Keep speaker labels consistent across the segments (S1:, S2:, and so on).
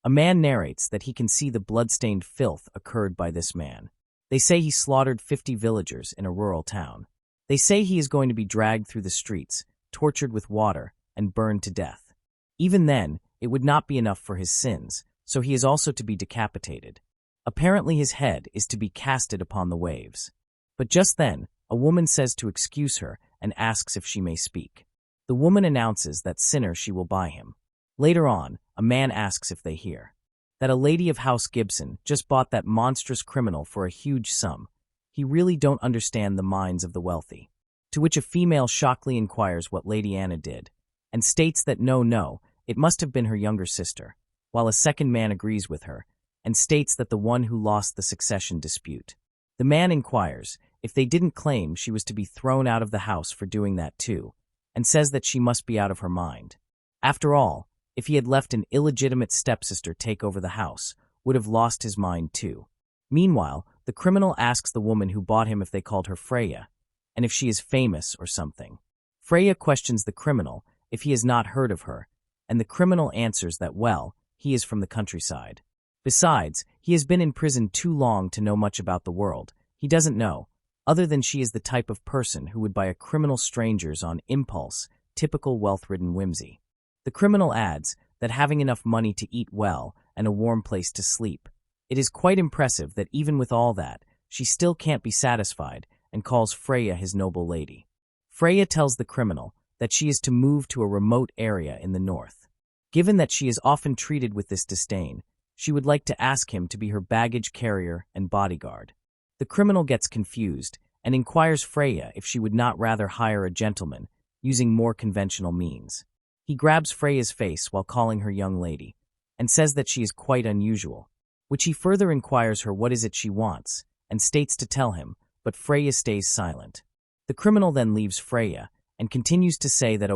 S1: A man narrates that he can see the blood-stained filth occurred by this man. They say he slaughtered 50 villagers in a rural town. They say he is going to be dragged through the streets, tortured with water, and burned to death. Even then, it would not be enough for his sins, so he is also to be decapitated. Apparently his head is to be casted upon the waves. But just then, a woman says to excuse her and asks if she may speak. The woman announces that sinner she will buy him. Later on, a man asks if they hear that a lady of House Gibson just bought that monstrous criminal for a huge sum. He really don't understand the minds of the wealthy. To which a female shockingly inquires what Lady Anna did, and states that no, it must have been her younger sister, while a second man agrees with her, and states that the one who lost the succession dispute. The man inquires if they didn't claim she was to be thrown out of the house for doing that too, and says that she must be out of her mind. After all, if he had left an illegitimate stepsister take over the house, would have lost his mind too. Meanwhile, the criminal asks the woman who bought him if they called her Freya, and if she is famous or something. Freya questions the criminal if he has not heard of her, and the criminal answers that, well, he is from the countryside. Besides, he has been in prison too long to know much about the world. He doesn't know, other than she is the type of person who would buy a criminal strangers on impulse, typical wealth-ridden whimsy. The criminal adds that having enough money to eat well and a warm place to sleep, it is quite impressive that even with all that, she still can't be satisfied and calls Freya his noble lady. Freya tells the criminal that she is to move to a remote area in the north. Given that she is often treated with this disdain, she would like to ask him to be her baggage carrier and bodyguard. The criminal gets confused and inquires Freya if she would not rather hire a gentleman using more conventional means. He grabs Freya's face while calling her young lady, and says that she is quite unusual, which he further inquires her what is it she wants, and states to tell him, but Freya stays silent. The criminal then leaves Freya, and continues to say that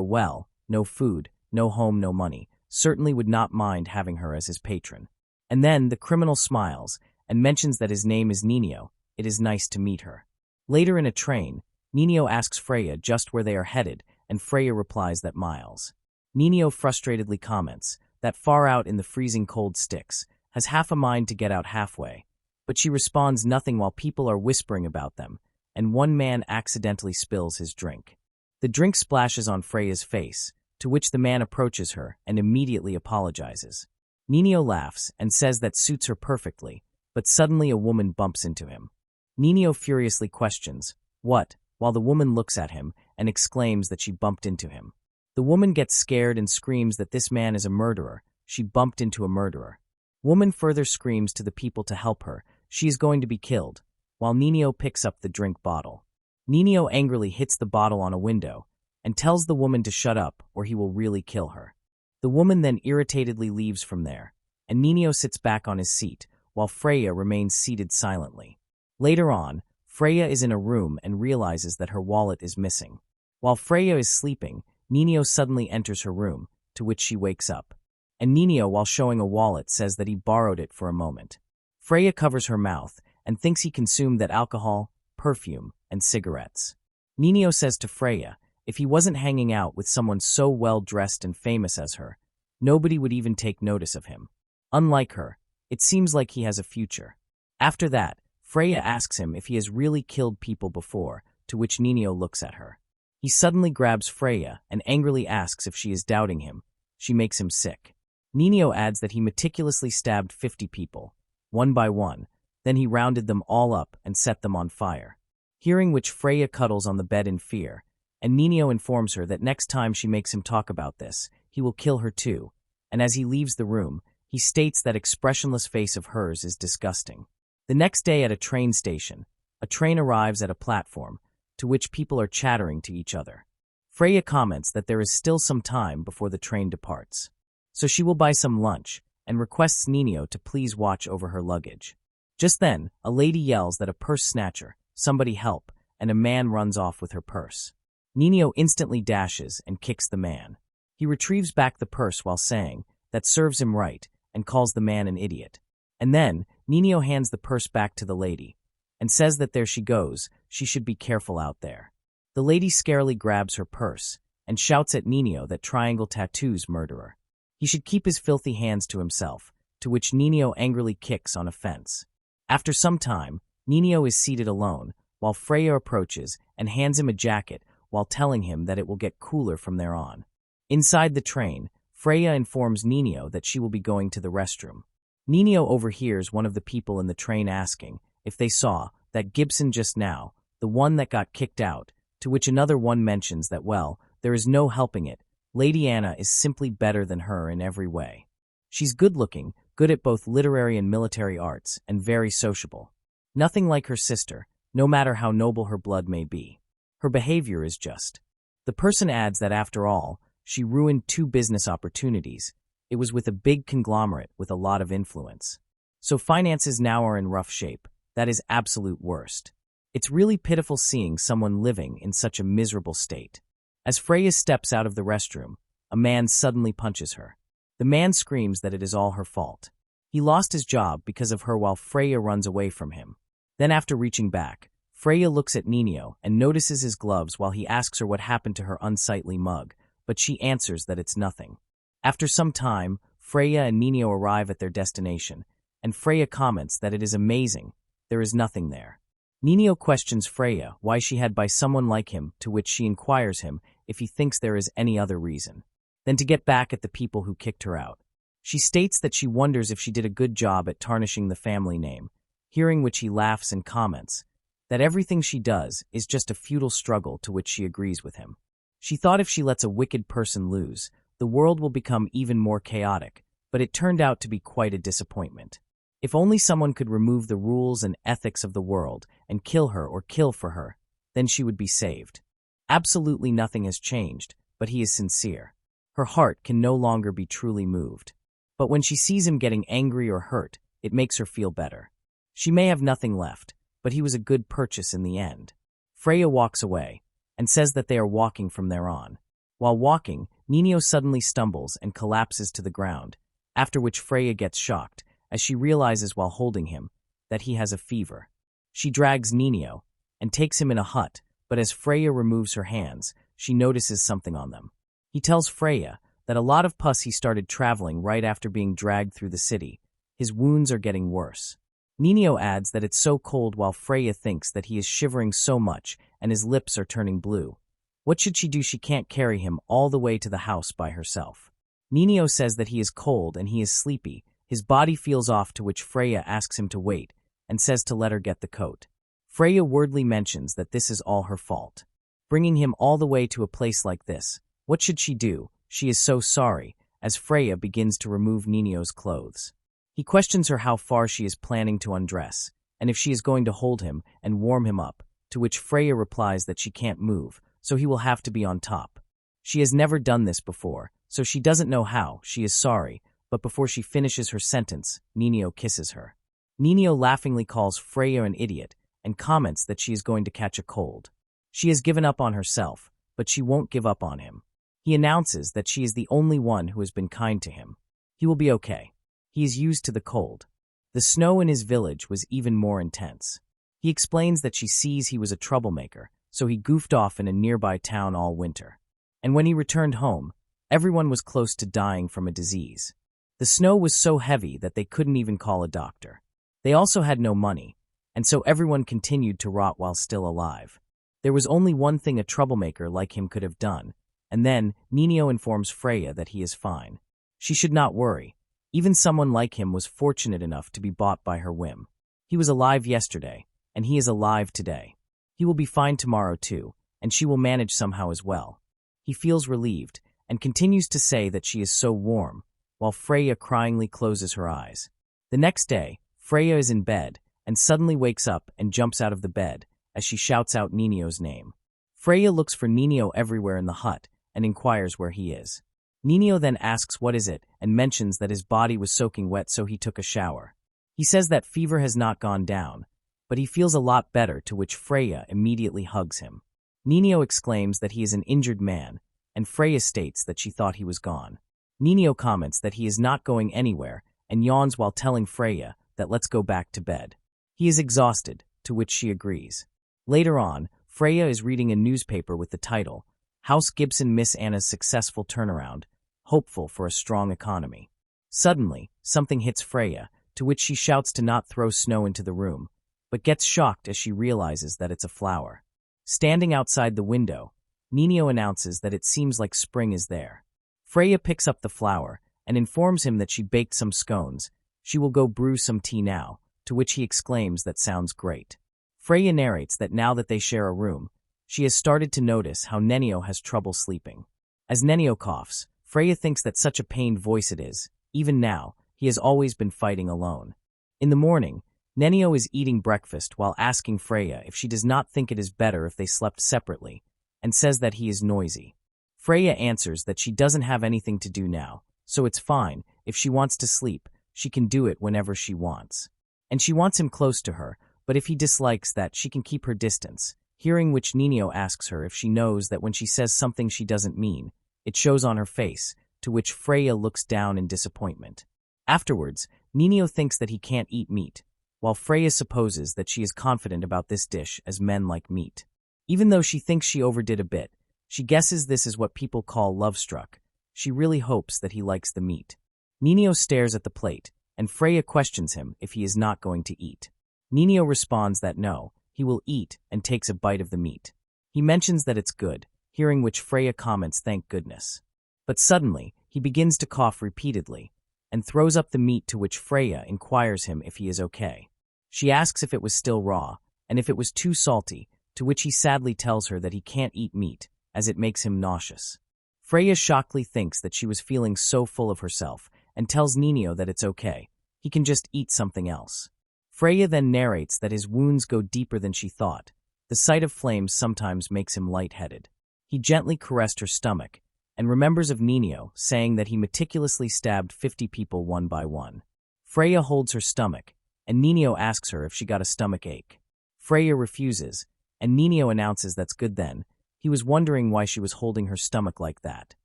S1: no food, no home, no money, certainly would not mind having her as his patron. And then the criminal smiles, and mentions that his name is Nino. It is nice to meet her. Later in a train, Nino asks Freya just where they are headed, and Freya replies that miles. Nino frustratedly comments that far out in the freezing cold Styx, has half a mind to get out halfway, but she responds nothing while people are whispering about them, and one man accidentally spills his drink. The drink splashes on Freya's face, to which the man approaches her and immediately apologizes. Nino laughs and says that suits her perfectly, but suddenly a woman bumps into him. Nino furiously questions, what, while the woman looks at him and exclaims that she bumped into him. The woman gets scared and screams that this man is a murderer. She bumped into a murderer. Woman further screams to the people to help her. She is going to be killed, while Nino picks up the drink bottle. Nino angrily hits the bottle on a window and tells the woman to shut up or he will really kill her. The woman then irritatedly leaves from there, and Nino sits back on his seat, while Freya remains seated silently. Later on, Freya is in a room and realizes that her wallet is missing. While Freya is sleeping, Nino suddenly enters her room, to which she wakes up. And Nino, while showing a wallet, says that he borrowed it for a moment. Freya covers her mouth and thinks he consumed that alcohol, perfume, and cigarettes. Nino says to Freya, if he wasn't hanging out with someone so well-dressed and famous as her, nobody would even take notice of him. Unlike her, it seems like he has a future. After that, Freya asks him if he has really killed people before, to which Nino looks at her. He suddenly grabs Freya and angrily asks if she is doubting him. She makes him sick. Nino adds that he meticulously stabbed 50 people, one by one, then he rounded them all up and set them on fire. Hearing which, Freya cuddles on the bed in fear, and Nino informs her that next time she makes him talk about this, he will kill her too, and as he leaves the room, he states that expressionless face of hers is disgusting. The next day at a train station, a train arrives at a platform, to which people are chattering to each other. Freya comments that there is still some time before the train departs, so she will buy some lunch, and requests Nino to please watch over her luggage. Just then, a lady yells that a purse snatcher, somebody help, and a man runs off with her purse. Nino instantly dashes and kicks the man. He retrieves back the purse while saying, that serves him right, and calls the man an idiot. And then, Nino hands the purse back to the lady, and says that there she goes, she should be careful out there. The lady scarily grabs her purse, and shouts at Nino that triangle tattoos murderer. He should keep his filthy hands to himself, to which Nino angrily kicks on a fence. After some time, Nino is seated alone, while Freya approaches and hands him a jacket while telling him that it will get cooler from there on. Inside the train, Freya informs Nino that she will be going to the restroom. Nino overhears one of the people in the train asking if they saw that Gibson just now, the one that got kicked out, to which another one mentions that, well, there is no helping it, Lady Anna is simply better than her in every way. She's good-looking, good at both literary and military arts, and very sociable. Nothing like her sister, no matter how noble her blood may be. Her behavior is just. The person adds that after all, she ruined 2 business opportunities. It was with a big conglomerate with a lot of influence. So finances now are in rough shape. That is absolute worst. It's really pitiful seeing someone living in such a miserable state. As Freya steps out of the restroom, a man suddenly punches her. The man screams that it is all her fault. He lost his job because of her while Freya runs away from him. Then after reaching back, Freya looks at Nino and notices his gloves while he asks her what happened to her unsightly mug, but she answers that it's nothing. After some time, Freya and Nino arrive at their destination, and Freya comments that it is amazing, there is nothing there. Nino questions Freya why she had by someone like him, to which she inquires him if he thinks there is any other reason. Then to get back at the people who kicked her out. She states that she wonders if she did a good job at tarnishing the family name, hearing which he laughs and comments that everything she does is just a futile struggle, to which she agrees with him. She thought if she lets a wicked person lose, the world will become even more chaotic, but it turned out to be quite a disappointment. If only someone could remove the rules and ethics of the world and kill her or kill for her, then she would be saved. Absolutely nothing has changed, but he is sincere. Her heart can no longer be truly moved. But when she sees him getting angry or hurt, it makes her feel better. She may have nothing left, but he was a good purchase in the end. Freya walks away and says that they are walking from there on. While walking, Nino suddenly stumbles and collapses to the ground, after which Freya gets shocked as she realizes while holding him that he has a fever. She drags Nino and takes him in a hut, but as Freya removes her hands, she notices something on them. He tells Freya that a lot of pus he started traveling right after being dragged through the city. His wounds are getting worse. Nino adds that it's so cold while Freya thinks that he is shivering so much and his lips are turning blue. What should she do? She can't carry him all the way to the house by herself. Nino says that he is cold and he is sleepy. His body feels off, to which Freya asks him to wait and says to let her get the coat. Freya wordly mentions that this is all her fault. Bringing him all the way to a place like this. What should she do? She is so sorry, as Freya begins to remove Nino's clothes. He questions her how far she is planning to undress, and if she is going to hold him and warm him up, to which Freya replies that she can't move, so he will have to be on top. She has never done this before, so she doesn't know how. She is sorry, but before she finishes her sentence, Nino kisses her. Nino laughingly calls Freya an idiot and comments that she is going to catch a cold. She has given up on herself, but she won't give up on him. He announces that she is the only one who has been kind to him. He will be okay. He is used to the cold. The snow in his village was even more intense. He explains that she sees he was a troublemaker, so he goofed off in a nearby town all winter. And when he returned home, everyone was close to dying from a disease. The snow was so heavy that they couldn't even call a doctor. They also had no money, and so everyone continued to rot while still alive. There was only one thing a troublemaker like him could have done, and then Nino informs Freya that he is fine. She should not worry. Even someone like him was fortunate enough to be bought by her whim. He was alive yesterday, and he is alive today. He will be fine tomorrow too, and she will manage somehow as well. He feels relieved, and continues to say that she is so warm, while Freya cryingly closes her eyes. The next day, Freya is in bed, and suddenly wakes up and jumps out of the bed, as she shouts out Nino's name. Freya looks for Nino everywhere in the hut, and inquires where he is. Nino then asks what is it, and mentions that his body was soaking wet so he took a shower. He says that fever has not gone down, but he feels a lot better, to which Freya immediately hugs him. Nino exclaims that he is an injured man, and Freya states that she thought he was gone. Nino comments that he is not going anywhere, and yawns while telling Freya that let's go back to bed. He is exhausted, to which she agrees. Later on, Freya is reading a newspaper with the title, House Gibson Miss Anna's Successful Turnaround, Hopeful for a Strong Economy. Suddenly, something hits Freya, to which she shouts to not throw snow into the room, but gets shocked as she realizes that it's a flower. Standing outside the window, Nino announces that it seems like spring is there. Freya picks up the flower and informs him that she baked some scones. She will go brew some tea now, to which he exclaims that sounds great. Freya narrates that now that they share a room, she has started to notice how Nenio has trouble sleeping. As Nenio coughs, Freya thinks that such a pained voice it is. Even now, he has always been fighting alone. In the morning, Nenio is eating breakfast while asking Freya if she does not think it is better if they slept separately, and says that he is noisy. Freya answers that she doesn't have anything to do now, so it's fine. If she wants to sleep, she can do it whenever she wants. And she wants him close to her, but if he dislikes that, she can keep her distance. Hearing which, Nino asks her if she knows that when she says something she doesn't mean, it shows on her face, to which Freya looks down in disappointment. Afterwards, Nino thinks that he can't eat meat, while Freya supposes that she is confident about this dish as men like meat. Even though she thinks she overdid a bit, she guesses this is what people call love-struck. She really hopes that he likes the meat. Nino stares at the plate, and Freya questions him if he is not going to eat. Nino responds that no, he will eat, and takes a bite of the meat. He mentions that it's good, hearing which Freya comments thank goodness. But suddenly, he begins to cough repeatedly, and throws up the meat, to which Freya inquires him if he is okay. She asks if it was still raw, and if it was too salty, to which he sadly tells her that he can't eat meat, as it makes him nauseous. Freya shockingly thinks that she was feeling so full of herself, and tells Nino that it's okay, he can just eat something else. Freya then narrates that his wounds go deeper than she thought. The sight of flames sometimes makes him lightheaded. He gently caressed her stomach, and remembers of Nino saying that he meticulously stabbed 50 people one by one. Freya holds her stomach, and Nino asks her if she got a stomach ache. Freya refuses, and Nino announces that's good then. He was wondering why she was holding her stomach like that.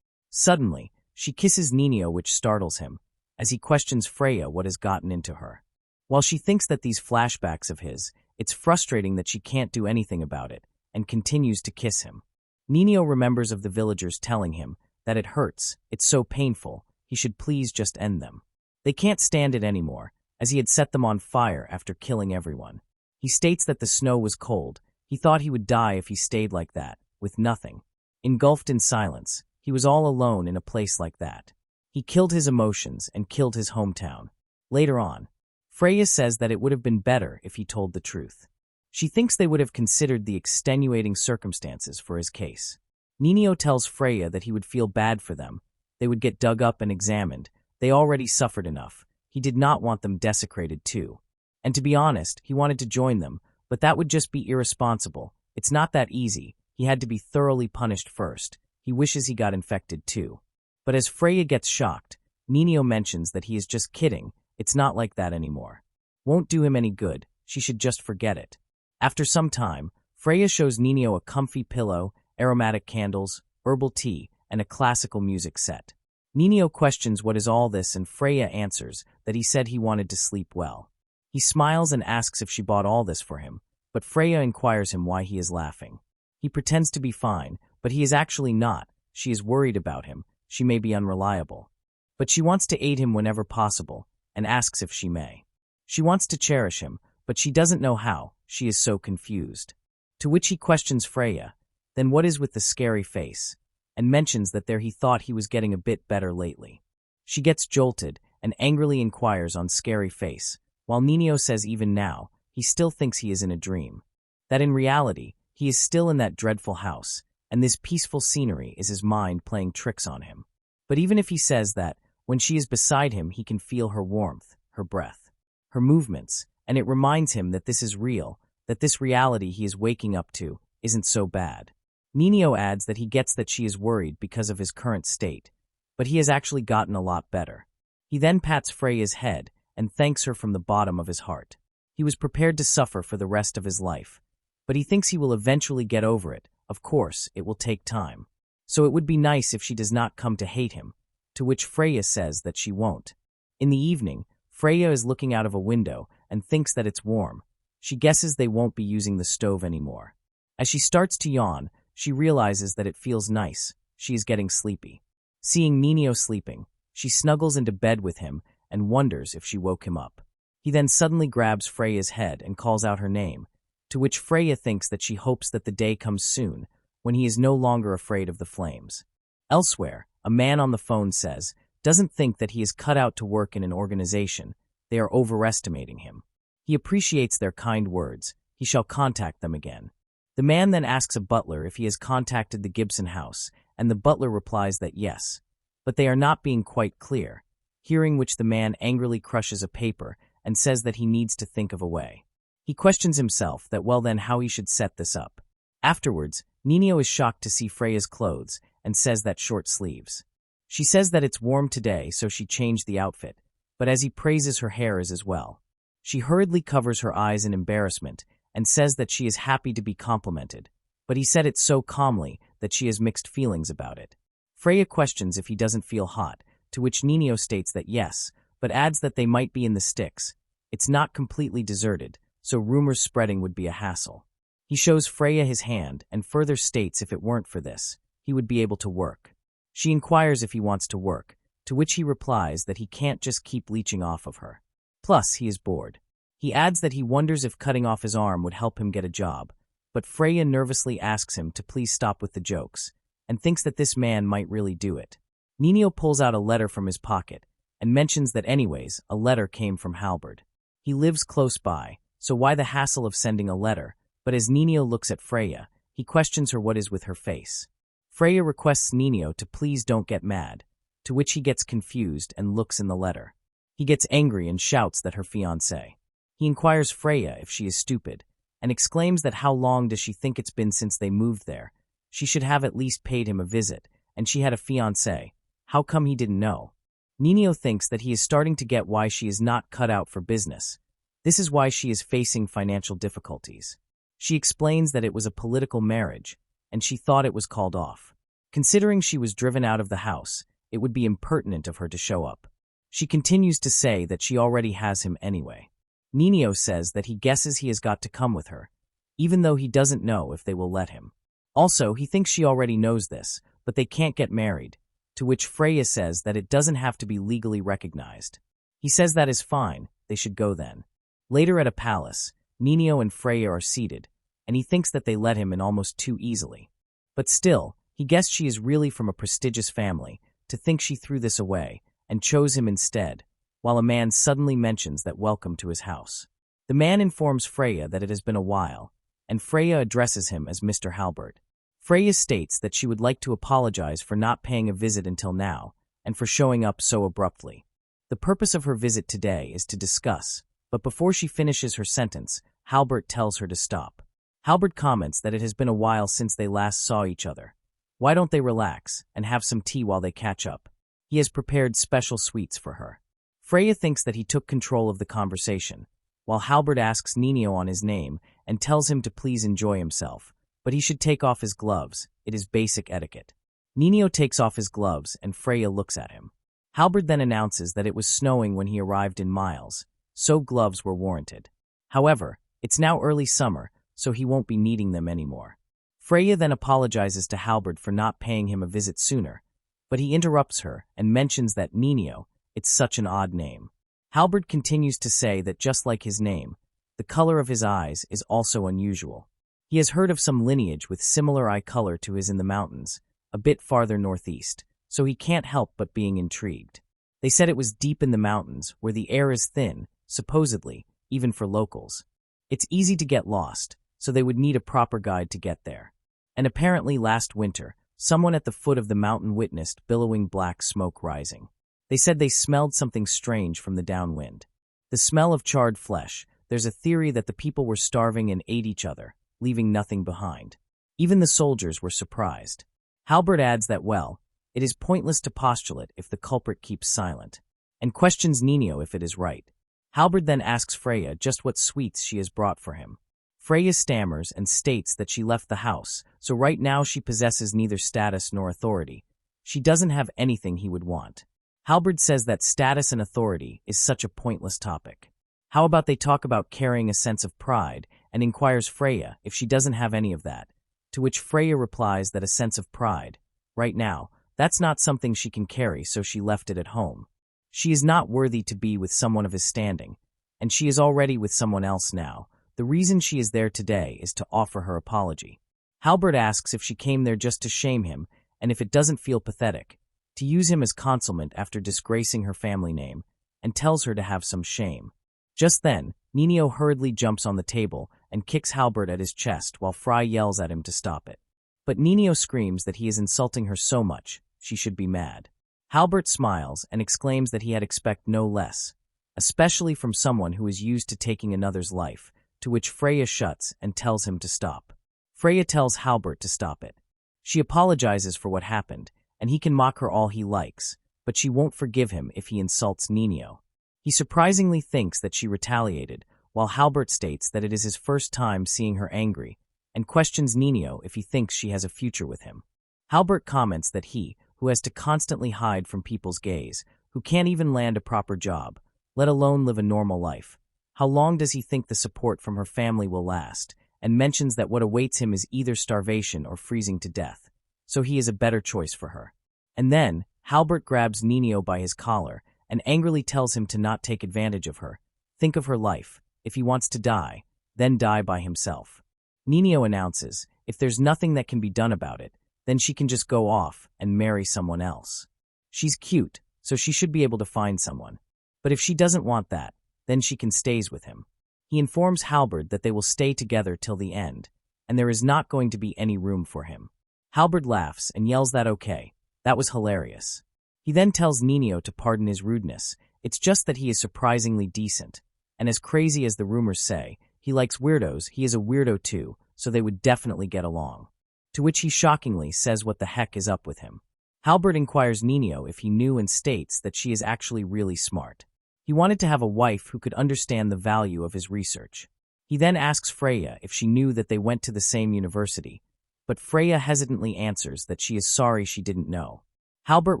S1: Suddenly, she kisses Nino, which startles him, as he questions Freya what has gotten into her. While she thinks that these flashbacks of his, it's frustrating that she can't do anything about it, and continues to kiss him. Nino remembers of the villagers telling him that it hurts, it's so painful, he should please just end them. They can't stand it anymore, as he had set them on fire after killing everyone. He states that the snow was cold, he thought he would die if he stayed like that, with nothing. Engulfed in silence, he was all alone in a place like that. He killed his emotions and killed his hometown. Later on, Freya says that it would have been better if he told the truth. She thinks they would have considered the extenuating circumstances for his case. Nino tells Freya that he would feel bad for them. They would get dug up and examined. They already suffered enough. He did not want them desecrated too. And to be honest, he wanted to join them, but that would just be irresponsible. It's not that easy. He had to be thoroughly punished first. He wishes he got infected too. But as Freya gets shocked, Nino mentions that he is just kidding. It's not like that anymore. Won't do him any good. She should just forget it. After some time, Freya shows Nino a comfy pillow, aromatic candles, herbal tea, and a classical music set. Nino questions what is all this, and Freya answers that he said he wanted to sleep well. He smiles and asks if she bought all this for him, but Freya inquires him why he is laughing. He pretends to be fine, but he is actually not. She is worried about him. She may be unreliable. But she wants to aid him whenever possible, and asks if she may. She wants to cherish him, but she doesn't know how. She is so confused. To which he questions Freya, then what is with the scary face, and mentions that there he thought he was getting a bit better lately. She gets jolted and angrily inquires on scary face, while Nino says even now, he still thinks he is in a dream. That in reality, he is still in that dreadful house, and this peaceful scenery is his mind playing tricks on him. But even if he says that, when she is beside him he can feel her warmth, her breath, her movements, and it reminds him that this is real, that this reality he is waking up to isn't so bad. Nino adds that he gets that she is worried because of his current state, but he has actually gotten a lot better. He then pats Freya's head and thanks her from the bottom of his heart. He was prepared to suffer for the rest of his life, but he thinks he will eventually get over it. Of course, it will take time. So it would be nice if she does not come to hate him, to which Freya says that she won't. In the evening, Freya is looking out of a window and thinks that it's warm. She guesses they won't be using the stove anymore. As she starts to yawn, she realizes that it feels nice. She is getting sleepy. Seeing Nino sleeping, She snuggles into bed with him and wonders if she woke him up. He then suddenly grabs Freya's head and calls out her name, to which Freya thinks that she hopes that the day comes soon when he is no longer afraid of the flames. Elsewhere, a man on the phone says, doesn't think that he is cut out to work in an organization. They are overestimating him. He appreciates their kind words. He shall contact them again. The man then asks a butler if he has contacted the Gibson house, and the butler replies that yes, but they are not being quite clear, hearing which the man angrily crushes a paper and says that he needs to think of a way. He questions himself that well then how he should set this up. Afterwards, Nino is shocked to see Freya's clothes and says that short sleeves. She says that it's warm today, so she changed the outfit, but as he praises her hair is as well. She hurriedly covers her eyes in embarrassment and says that she is happy to be complimented, but he said it so calmly that she has mixed feelings about it. Freya questions if he doesn't feel hot, to which Nino states that yes, but adds that they might be in the sticks. It's not completely deserted, so rumors spreading would be a hassle. He shows Freya his hand and further states if it weren't for this, he would be able to work. She inquires if he wants to work, to which he replies that he can't just keep leeching off of her. Plus, he is bored. He adds that he wonders if cutting off his arm would help him get a job, but Freya nervously asks him to please stop with the jokes, and thinks that this man might really do it. Nino pulls out a letter from his pocket, and mentions that anyways, a letter came from Halbert. He lives close by, so why the hassle of sending a letter? But as Nino looks at Freya, he questions her what is with her face. Freya requests Nino to please don't get mad, to which he gets confused and looks in the letter. He gets angry and shouts that her fiancé. He inquires Freya if she is stupid, and exclaims that how long does she think it's been since they moved there? She should have at least paid him a visit, and she had a fiancé. How come he didn't know? Nino thinks that he is starting to get why she is not cut out for business. This is why she is facing financial difficulties. She explains that it was a political marriage, and she thought it was called off. Considering she was driven out of the house, it would be impertinent of her to show up. She continues to say that she already has him anyway. Nino says that he guesses he has got to come with her, even though he doesn't know if they will let him. Also, he thinks she already knows this, but they can't get married, to which Freya says that it doesn't have to be legally recognized. He says that is fine, they should go then. Later at a palace, Nino and Freya are seated, and he thinks that they let him in almost too easily. But still, he guessed she is really from a prestigious family, to think she threw this away, and chose him instead, while a man suddenly mentions that welcome to his house. The man informs Freya that it has been a while, and Freya addresses him as Mr. Halbert. Freya states that she would like to apologize for not paying a visit until now, and for showing up so abruptly. The purpose of her visit today is to discuss, but before she finishes her sentence, Halbert tells her to stop. Halbert comments that it has been a while since they last saw each other. Why don't they relax and have some tea while they catch up? He has prepared special sweets for her. Freya thinks that he took control of the conversation, while Halbert asks Nino on his name and tells him to please enjoy himself, but he should take off his gloves. It is basic etiquette. Nino takes off his gloves and Freya looks at him. Halbert then announces that it was snowing when he arrived in Miles, so gloves were warranted. However, it's now early summer, so he won't be needing them anymore. Freya then apologizes to Halbert for not paying him a visit sooner, but he interrupts her and mentions that Nino, it's such an odd name. Halbert continues to say that just like his name, the color of his eyes is also unusual. He has heard of some lineage with similar eye color to his in the mountains, a bit farther northeast, so he can't help but being intrigued. They said it was deep in the mountains, where the air is thin, supposedly, even for locals. It's easy to get lost, so they would need a proper guide to get there. And apparently last winter, someone at the foot of the mountain witnessed billowing black smoke rising. They said they smelled something strange from the downwind. The smell of charred flesh. There's a theory that the people were starving and ate each other, leaving nothing behind. Even the soldiers were surprised. Halbert adds that, well, it is pointless to postulate if the culprit keeps silent, and questions Nino if it is right. Halbert then asks Freya just what sweets she has brought for him. Freya stammers and states that she left the house, so right now she possesses neither status nor authority. She doesn't have anything he would want. Halbert says that status and authority is such a pointless topic. How about they talk about carrying a sense of pride, and inquires Freya if she doesn't have any of that, to which Freya replies that a sense of pride. Right now, That's not something she can carry, so she left it at home. She is not worthy to be with someone of his standing, and she is already with someone else now. The reason she is there today is to offer her apology. Halbert asks if she came there just to shame him, and if it doesn't feel pathetic, to use him as consolement after disgracing her family name, and tells her to have some shame. Just then, Nino hurriedly jumps on the table and kicks Halbert at his chest while Fry yells at him to stop it. But Nino screams that he is insulting her so much, she should be mad. Halbert smiles and exclaims that he had expected no less, especially from someone who is used to taking another's life, to which Freya shuts and tells him to stop. Freya tells Halbert to stop it. She apologizes for what happened, and he can mock her all he likes, but she won't forgive him if he insults Nino. He surprisingly thinks that she retaliated, while Halbert states that it is his first time seeing her angry, and questions Nino if he thinks she has a future with him. Halbert comments that he, who has to constantly hide from people's gaze, who can't even land a proper job, let alone live a normal life, how long does he think the support from her family will last, and mentions that what awaits him is either starvation or freezing to death, so he is a better choice for her. And then, Halbert grabs Nino by his collar and angrily tells him to not take advantage of her. Think of her life. If he wants to die, then die by himself. Nino announces, if there's nothing that can be done about it, then she can just go off and marry someone else. She's cute, so she should be able to find someone. But if she doesn't want that, then she can stays with him. He informs Halbert that they will stay together till the end, and there is not going to be any room for him. Halbert laughs and yells that okay, that was hilarious. He then tells Nino to pardon his rudeness, it's just that he is surprisingly decent, and as crazy as the rumors say, he likes weirdos, he is a weirdo too, so they would definitely get along. To which he shockingly says what the heck is up with him. Halbert inquires Nino if he knew and states that she is actually really smart. He wanted to have a wife who could understand the value of his research. He then asks Freya if she knew that they went to the same university, but Freya hesitantly answers that she is sorry she didn't know. Halbert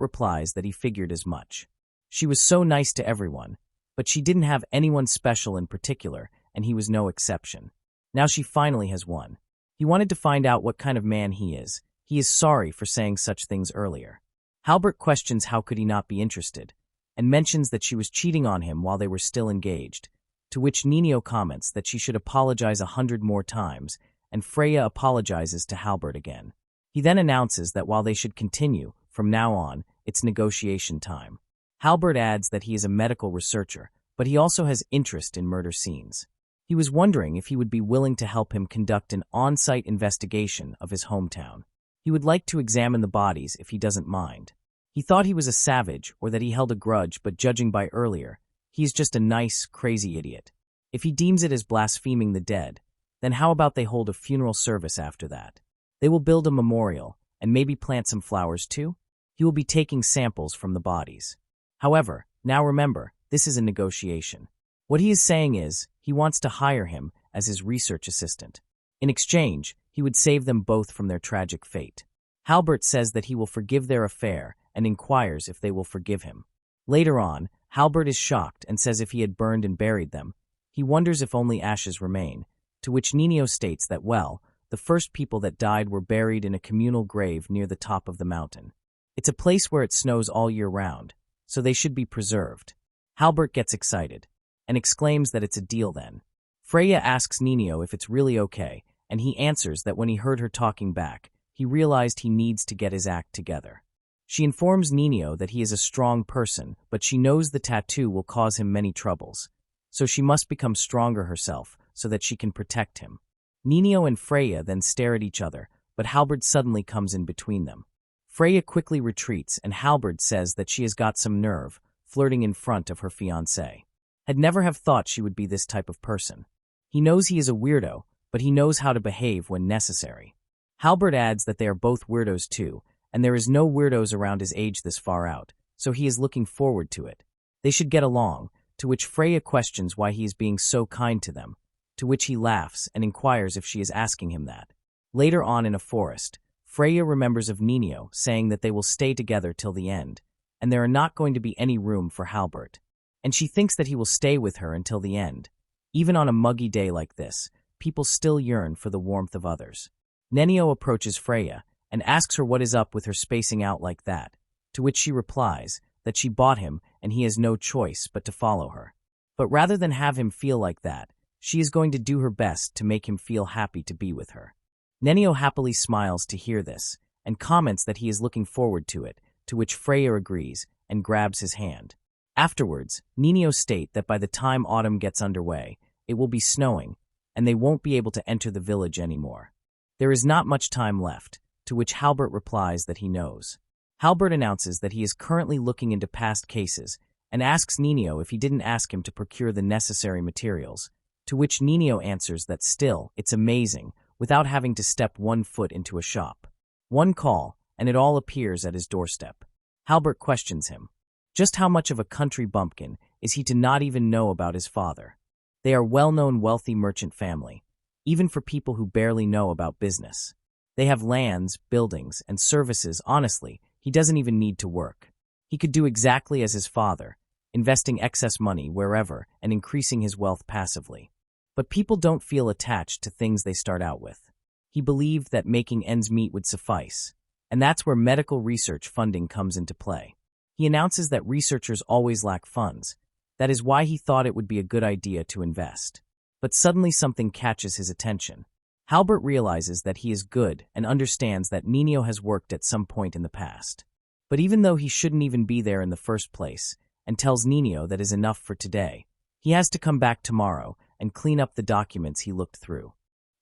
S1: replies that he figured as much. She was so nice to everyone, but she didn't have anyone special in particular, and he was no exception. Now she finally has one. He wanted to find out what kind of man he is. He is sorry for saying such things earlier. Halbert questions how could he not be interested, and mentions that she was cheating on him while they were still engaged, to which Nino comments that she should apologize 100 more times, and Freya apologizes to Halbert again. He then announces that while they should continue, from now on, it's negotiation time. Halbert adds that he is a medical researcher, but he also has interest in murder scenes. He was wondering if he would be willing to help him conduct an on-site investigation of his hometown. He would like to examine the bodies if he doesn't mind. He thought he was a savage or that he held a grudge, but judging by earlier, he is just a nice, crazy idiot. If he deems it as blaspheming the dead, then how about they hold a funeral service after that? They will build a memorial and maybe plant some flowers too? He will be taking samples from the bodies. However, now remember, this is a negotiation. What he is saying is, he wants to hire him as his research assistant. In exchange, he would save them both from their tragic fate. Halbert says that he will forgive their affair and inquires if they will forgive him. Later on, Halbert is shocked and says if he had burned and buried them, he wonders if only ashes remain, to which Nino states that, well, the first people that died were buried in a communal grave near the top of the mountain. It's a place where it snows all year round, so they should be preserved. Halbert gets excited and exclaims that it's a deal then. Freya asks Nino if it's really okay, and he answers that when he heard her talking back, he realized he needs to get his act together. She informs Nino that he is a strong person, but she knows the tattoo will cause him many troubles, so she must become stronger herself so that she can protect him. Nino and Freya then stare at each other, but Halbert suddenly comes in between them. Freya quickly retreats, and Halbert says that she has got some nerve, flirting in front of her fiancé. Had never have thought she would be this type of person. He knows he is a weirdo, but he knows how to behave when necessary. Halbert adds that they are both weirdos too, and there is no weirdos around his age this far out, so he is looking forward to it. They should get along, to which Freya questions why he is being so kind to them, to which he laughs and inquires if she is asking him that. Later on in a forest, Freya remembers of Nino saying that they will stay together till the end, and there are not going to be any room for Halbert. And she thinks that he will stay with her until the end. Even on a muggy day like this, people still yearn for the warmth of others. Nenio approaches Freya and asks her what is up with her spacing out like that, to which she replies that she bought him and he has no choice but to follow her. But rather than have him feel like that, she is going to do her best to make him feel happy to be with her. Nenio happily smiles to hear this, and comments that he is looking forward to it, to which Freya agrees and grabs his hand. Afterwards, Nenio state that by the time autumn gets underway, it will be snowing, and they won't be able to enter the village anymore. There is not much time left, to which Halbert replies that he knows. Halbert announces that he is currently looking into past cases and asks Nenio if he didn't ask him to procure the necessary materials, to which Nenio answers that still, it's amazing, without having to step 1 foot into a shop. One call, and it all appears at his doorstep. Halbert questions him. Just how much of a country bumpkin is he to not even know about his father? They are well-known wealthy merchant family, even for people who barely know about business. They have lands, buildings, and services. Honestly, he doesn't even need to work. He could do exactly as his father, investing excess money wherever and increasing his wealth passively. But people don't feel attached to things they start out with. He believed that making ends meet would suffice, and that's where medical research funding comes into play. He announces that researchers always lack funds. That is why he thought it would be a good idea to invest. But suddenly something catches his attention. Halbert realizes that he is good and understands that Nenio has worked at some point in the past. But even though he shouldn't even be there in the first place, and tells Nenio that is enough for today, he has to come back tomorrow and clean up the documents he looked through.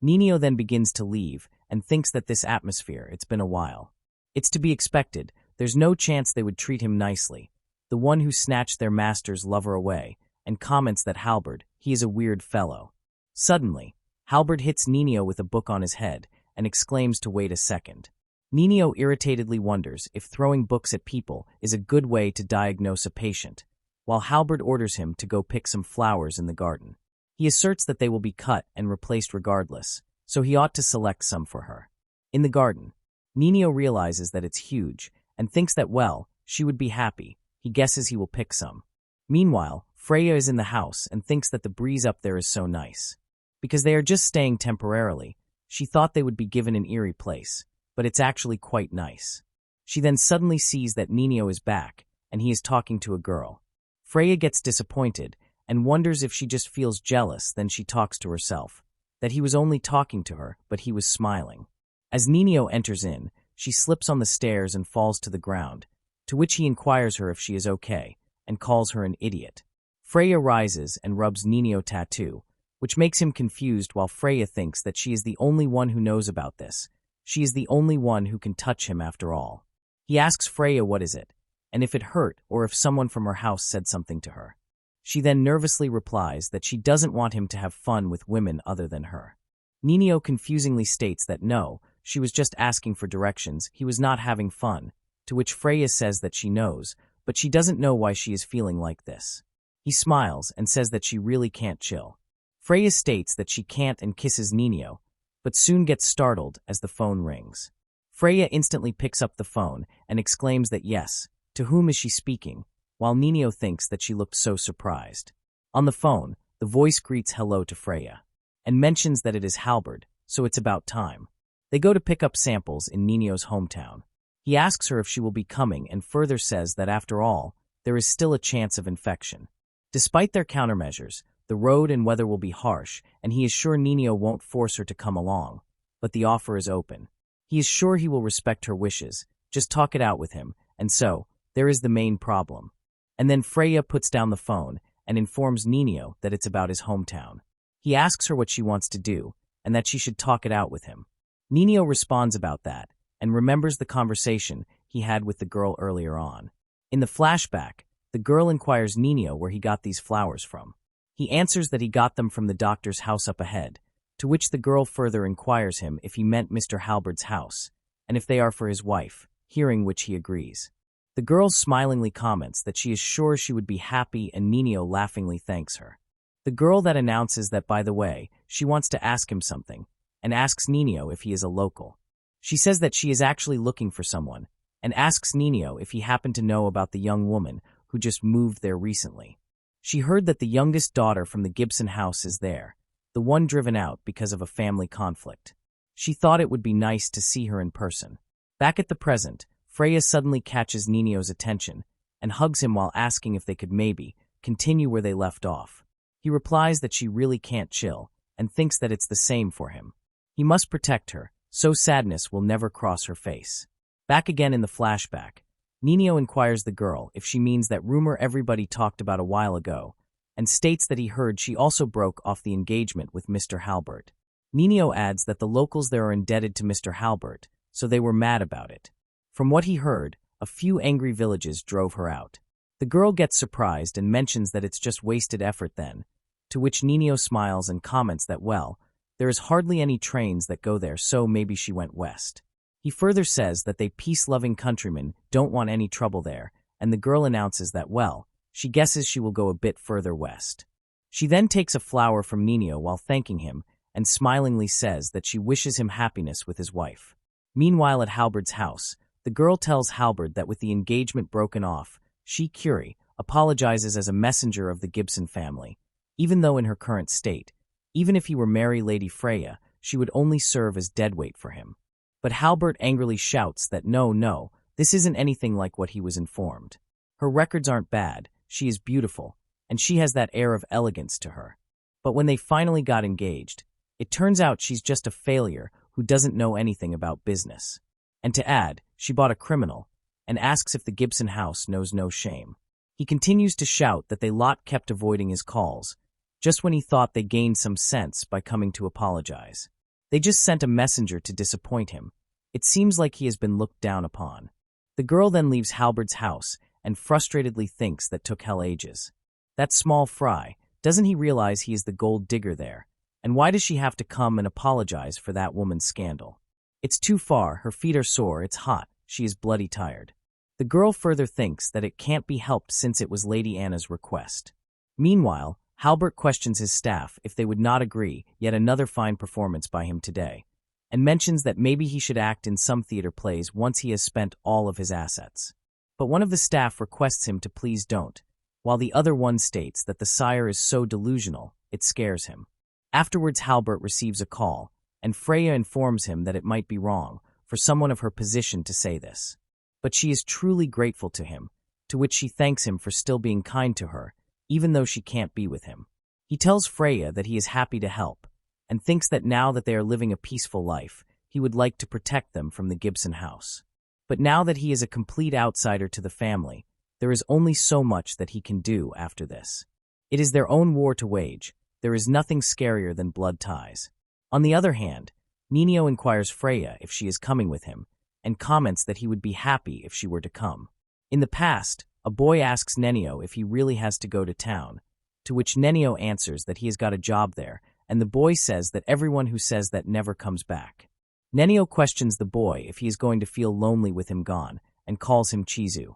S1: Nenio then begins to leave and thinks that this atmosphere, it's been a while. It's to be expected, there's no chance they would treat him nicely, the one who snatched their master's lover away, and comments that Halbert, he is a weird fellow. Suddenly, Halbert hits Nenio with a book on his head and exclaims to wait a second. Nenio irritatedly wonders if throwing books at people is a good way to diagnose a patient, while Halbert orders him to go pick some flowers in the garden. He asserts that they will be cut and replaced regardless, so he ought to select some for her. In the garden, Nenio realizes that it's huge and thinks that, well, she would be happy. He guesses he will pick some. Meanwhile, Freya is in the house and thinks that the breeze up there is so nice. Because they are just staying temporarily, she thought they would be given an eerie place, but it's actually quite nice. She then suddenly sees that Nenio is back, and he is talking to a girl. Freya gets disappointed and wonders if she just feels jealous. Then she talks to herself, that he was only talking to her, but he was smiling. As Nenio enters in, she slips on the stairs and falls to the ground, to which he inquires her if she is okay, and calls her an idiot. Freya rises and rubs Nenio's tattoo, which makes him confused while Freya thinks that she is the only one who knows about this. She is the only one who can touch him after all. He asks Freya what is it, and if it hurt or if someone from her house said something to her. She then nervously replies that she doesn't want him to have fun with women other than her. Nenio confusingly states that no, she was just asking for directions, he was not having fun, to which Freya says that she knows, but she doesn't know why she is feeling like this. He smiles and says that she really can't chill. Freya states that she can't and kisses Nenio, but soon gets startled as the phone rings. Freya instantly picks up the phone and exclaims that yes, to whom is she speaking, while Nenio thinks that she looked so surprised. On the phone, the voice greets hello to Freya, and mentions that it is Halbert, so it's about time. They go to pick up samples in Nenio's hometown. He asks her if she will be coming and further says that after all, there is still a chance of infection. Despite their countermeasures, the road and weather will be harsh, and he is sure Nenio won't force her to come along, but the offer is open. He is sure he will respect her wishes, just talk it out with him, and so, there is the main problem. And then Freya puts down the phone and informs Nenio that it's about his hometown. He asks her what she wants to do, and that she should talk it out with him. Nenio responds about that, and remembers the conversation he had with the girl earlier on. In the flashback, the girl inquires Nenio where he got these flowers from. He answers that he got them from the doctor's house up ahead, to which the girl further inquires him if he meant Mr. Halbert's house, and if they are for his wife, hearing which he agrees. The girl smilingly comments that she is sure she would be happy, and Nenio laughingly thanks her. The girl that announces that, by the way, she wants to ask him something, and asks Nenio if he is a local. She says that she is actually looking for someone, and asks Nenio if he happened to know about the young woman who just moved there recently. She heard that the youngest daughter from the Gibson house is there, the one driven out because of a family conflict. She thought it would be nice to see her in person. Back at the present, Freya suddenly catches Nino's attention and hugs him while asking if they could maybe continue where they left off. He replies that she really can't chill and thinks that it's the same for him. He must protect her, so sadness will never cross her face. Back again in the flashback, Nino inquires the girl if she means that rumor everybody talked about a while ago, and states that he heard she also broke off the engagement with Mr. Halbert. Nino adds that the locals there are indebted to Mr. Halbert, so they were mad about it. From what he heard, a few angry villages drove her out. The girl gets surprised and mentions that it's just wasted effort then, to which Nino smiles and comments that, well, there is hardly any trains that go there, so maybe she went west. He further says that they peace-loving countrymen don't want any trouble there, and the girl announces that, well, she guesses she will go a bit further west. She then takes a flower from Nino while thanking him and smilingly says that she wishes him happiness with his wife. Meanwhile at Halbert's house, the girl tells Halbert that with the engagement broken off, she, Curie, apologizes as a messenger of the Gibson family, even though in her current state, even if he were Mary Lady Freya, she would only serve as deadweight for him. But Halbert angrily shouts that no, this isn't anything like what he was informed. Her records aren't bad, she is beautiful, and she has that air of elegance to her. But when they finally got engaged, it turns out she's just a failure who doesn't know anything about business. And to add, she bought a criminal, and asks if the Gibson house knows no shame. He continues to shout that they lot kept avoiding his calls, just when he thought they gained some sense by coming to apologize. They just sent a messenger to disappoint him. It seems like he has been looked down upon. The girl then leaves Halbert's house and frustratedly thinks that took hell ages. That small fry, doesn't he realize he is the gold digger there? And why does she have to come and apologize for that woman's scandal? It's too far, her feet are sore, it's hot, she is bloody tired. The girl further thinks that it can't be helped since it was Lady Anna's request. Meanwhile, Halbert questions his staff if they would not agree yet another fine performance by him today, and mentions that maybe he should act in some theater plays once he has spent all of his assets. But one of the staff requests him to please don't, while the other one states that the sire is so delusional, it scares him. Afterwards Halbert receives a call, and Freya informs him that it might be wrong for someone of her position to say this. But she is truly grateful to him, to which she thanks him for still being kind to her, even though she can't be with him. He tells Freya that he is happy to help, and thinks that now that they are living a peaceful life, he would like to protect them from the Gibson house. But now that he is a complete outsider to the family, there is only so much that he can do after this. It is their own war to wage. There is nothing scarier than blood ties. On the other hand, Nino inquires Freya if she is coming with him, and comments that he would be happy if she were to come. In the past, a boy asks Nenio if he really has to go to town, to which Nenio answers that he has got a job there, and the boy says that everyone who says that never comes back. Nenio questions the boy if he is going to feel lonely with him gone, and calls him Chizu.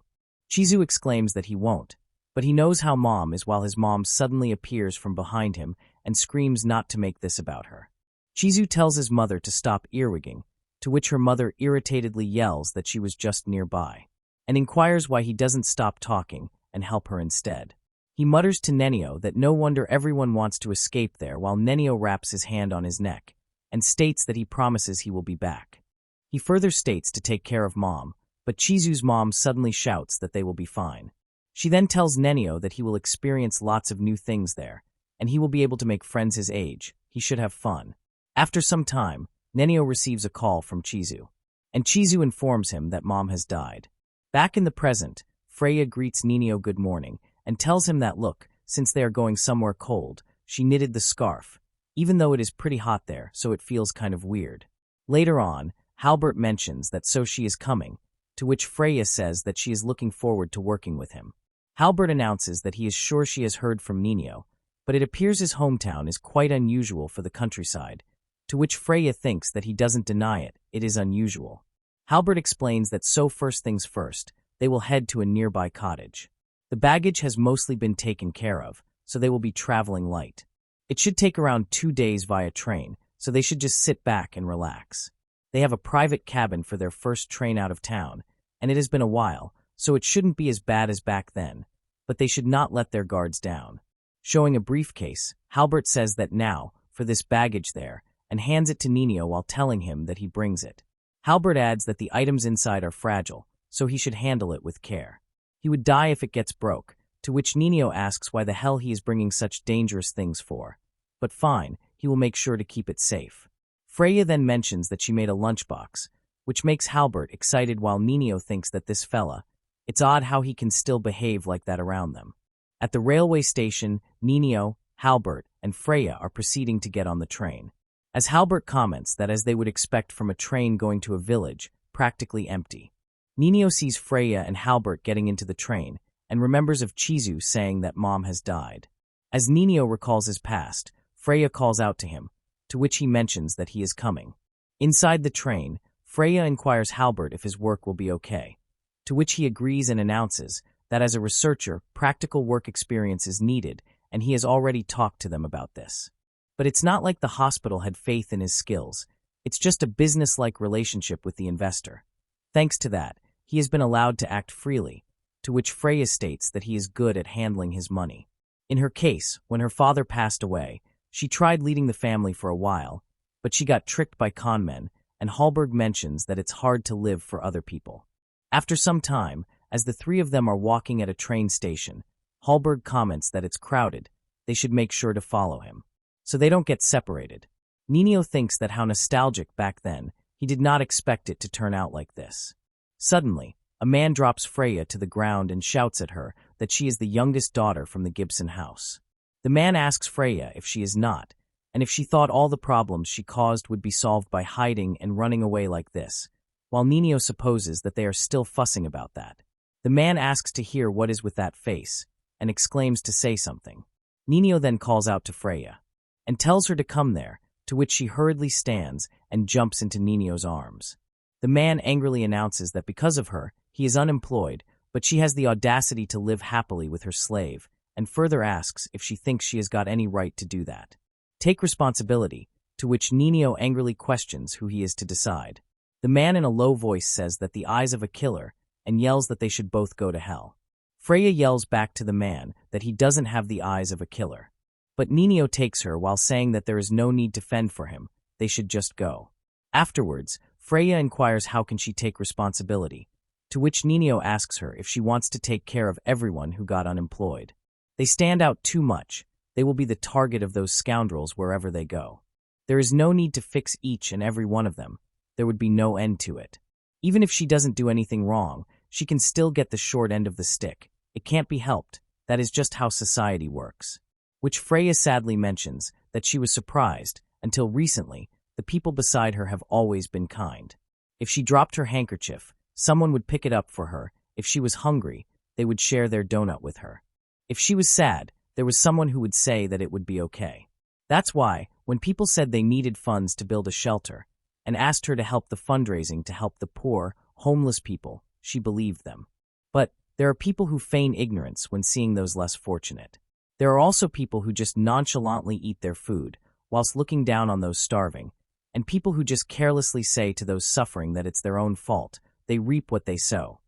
S1: Chizu exclaims that he won't, but he knows how Mom is while his mom suddenly appears from behind him and screams not to make this about her. Chizu tells his mother to stop earwigging, to which her mother irritatedly yells that she was just nearby, and inquires why he doesn't stop talking and help her instead. He mutters to Nenio that no wonder everyone wants to escape there while Nenio wraps his hand on his neck and states that he promises he will be back. He further states to take care of Mom, but Chizu's mom suddenly shouts that they will be fine. She then tells Nenio that he will experience lots of new things there, and he will be able to make friends his age. He should have fun. After some time, Nenio receives a call from Chizu, and Chizu informs him that Mom has died. Back in the present, Freya greets Nenio good morning and tells him that look, since they are going somewhere cold, she knitted the scarf, even though it is pretty hot there, so it feels kind of weird. Later on, Halbert mentions that so she is coming, to which Freya says that she is looking forward to working with him. Halbert announces that he is sure she has heard from Nenio, but it appears his hometown is quite unusual for the countryside, to which Freya thinks that he doesn't deny it, it is unusual. Halbert explains that so first things first, they will head to a nearby cottage. The baggage has mostly been taken care of, so they will be traveling light. It should take around 2 days via train, so they should just sit back and relax. They have a private cabin for their first train out of town, and it has been a while, so it shouldn't be as bad as back then, but they should not let their guards down. Showing a briefcase, Halbert says that now, for this baggage there, and hands it to Nenio while telling him that he brings it. Halbert adds that the items inside are fragile, so he should handle it with care. He would die if it gets broke, to which Nino asks why the hell he is bringing such dangerous things for. But fine, he will make sure to keep it safe. Freya then mentions that she made a lunchbox, which makes Halbert excited while Nino thinks that this fella, it's odd how he can still behave like that around them. At the railway station, Nino, Halbert, and Freya are proceeding to get on the train. As Halbert comments that as they would expect from a train going to a village, practically empty. Nino sees Freya and Halbert getting into the train, and remembers of Chizu saying that mom has died. As Nino recalls his past, Freya calls out to him, to which he mentions that he is coming. Inside the train, Freya inquires Halbert if his work will be okay, to which he agrees and announces that as a researcher, practical work experience is needed, and he has already talked to them about this. But it's not like the hospital had faith in his skills, it's just a business-like relationship with the investor. Thanks to that, he has been allowed to act freely, to which Freya states that he is good at handling his money. In her case, when her father passed away, she tried leading the family for a while, but she got tricked by conmen, and Halbert mentions that it's hard to live for other people. After some time, as the three of them are walking at a train station, Halbert comments that it's crowded, they should make sure to follow him, so they don't get separated. Nino thinks that how nostalgic back then, he did not expect it to turn out like this. Suddenly, a man drops Freya to the ground and shouts at her that she is the youngest daughter from the Gibson house. The man asks Freya if she is not, and if she thought all the problems she caused would be solved by hiding and running away like this, while Nino supposes that they are still fussing about that. The man asks to hear what is with that face, and exclaims to say something. Nino then calls out to Freya, and tells her to come there, to which she hurriedly stands and jumps into Nino's arms. The man angrily announces that because of her, he is unemployed, but she has the audacity to live happily with her slave, and further asks if she thinks she has got any right to do that. Take responsibility, to which Nino angrily questions who he is to decide. The man in a low voice says that the eyes of a killer, and yells that they should both go to hell. Freya yells back to the man that he doesn't have the eyes of a killer. But Nino takes her while saying that there is no need to fend for him, they should just go. Afterwards, Freya inquires how can she take responsibility, to which Nino asks her if she wants to take care of everyone who got unemployed. They stand out too much, they will be the target of those scoundrels wherever they go. There is no need to fix each and every one of them, there would be no end to it. Even if she doesn't do anything wrong, she can still get the short end of the stick. It can't be helped, that is just how society works. Which Freya sadly mentions that she was surprised, until recently, the people beside her have always been kind. If she dropped her handkerchief, someone would pick it up for her. If she was hungry, they would share their donut with her. If she was sad, there was someone who would say that it would be okay. That's why, when people said they needed funds to build a shelter, and asked her to help the fundraising to help the poor, homeless people, she believed them. But there are people who feign ignorance when seeing those less fortunate. There are also people who just nonchalantly eat their food, whilst looking down on those starving, and people who just carelessly say to those suffering that it's their own fault, they reap what they sow.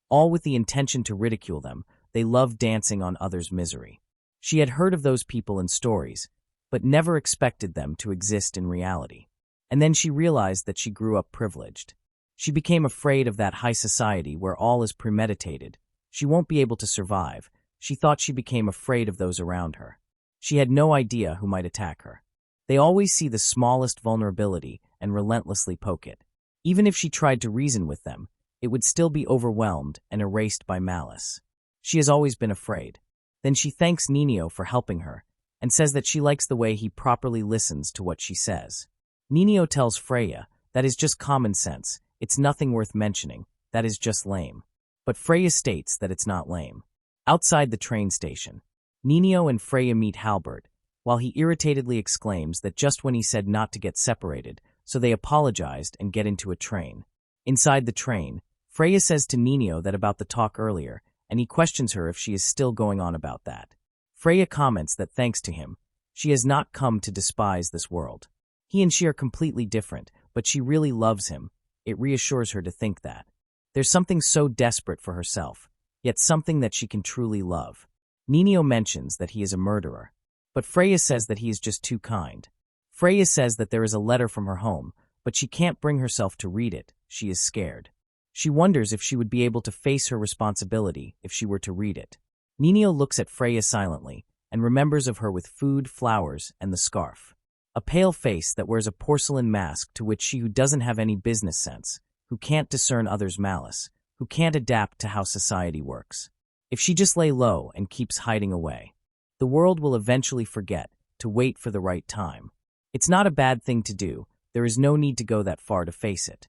S1: All with the intention to ridicule them, they love dancing on others' misery. She had heard of those people in stories, but never expected them to exist in reality. And then she realized that she grew up privileged. She became afraid of that high society where all is premeditated. She won't be able to survive. She thought she became afraid of those around her. She had no idea who might attack her. They always see the smallest vulnerability and relentlessly poke it. Even if she tried to reason with them, it would still be overwhelmed and erased by malice. She has always been afraid. Then she thanks Nino for helping her, and says that she likes the way he properly listens to what she says. Nino tells Freya, that is just common sense, it's nothing worth mentioning, that is just lame. But Freya states that it's not lame. Outside the train station, Nino and Freya meet Halbert, while he irritatedly exclaims that just when he said not to get separated, so they apologized and get into a train. Inside the train, Freya says to Nino that about the talk earlier, and he questions her if she is still going on about that. Freya comments that thanks to him, she has not come to despise this world. He and she are completely different, but she really loves him. It reassures her to think that. There's something so desperate for herself, yet something that she can truly love. Nino mentions that he is a murderer, but Freya says that he is just too kind. Freya says that there is a letter from her home, but she can't bring herself to read it. she is scared. She wonders if she would be able to face her responsibility if she were to read it. Ninio looks at Freya silently and remembers of her with food, flowers, and the scarf. A pale face that wears a porcelain mask to which she who doesn't have any business sense, who can't discern others' malice, who can't adapt to how society works. If she just lay low and keeps hiding away, the world will eventually forget to wait for the right time. It's not a bad thing to do. There is no need to go that far to face it.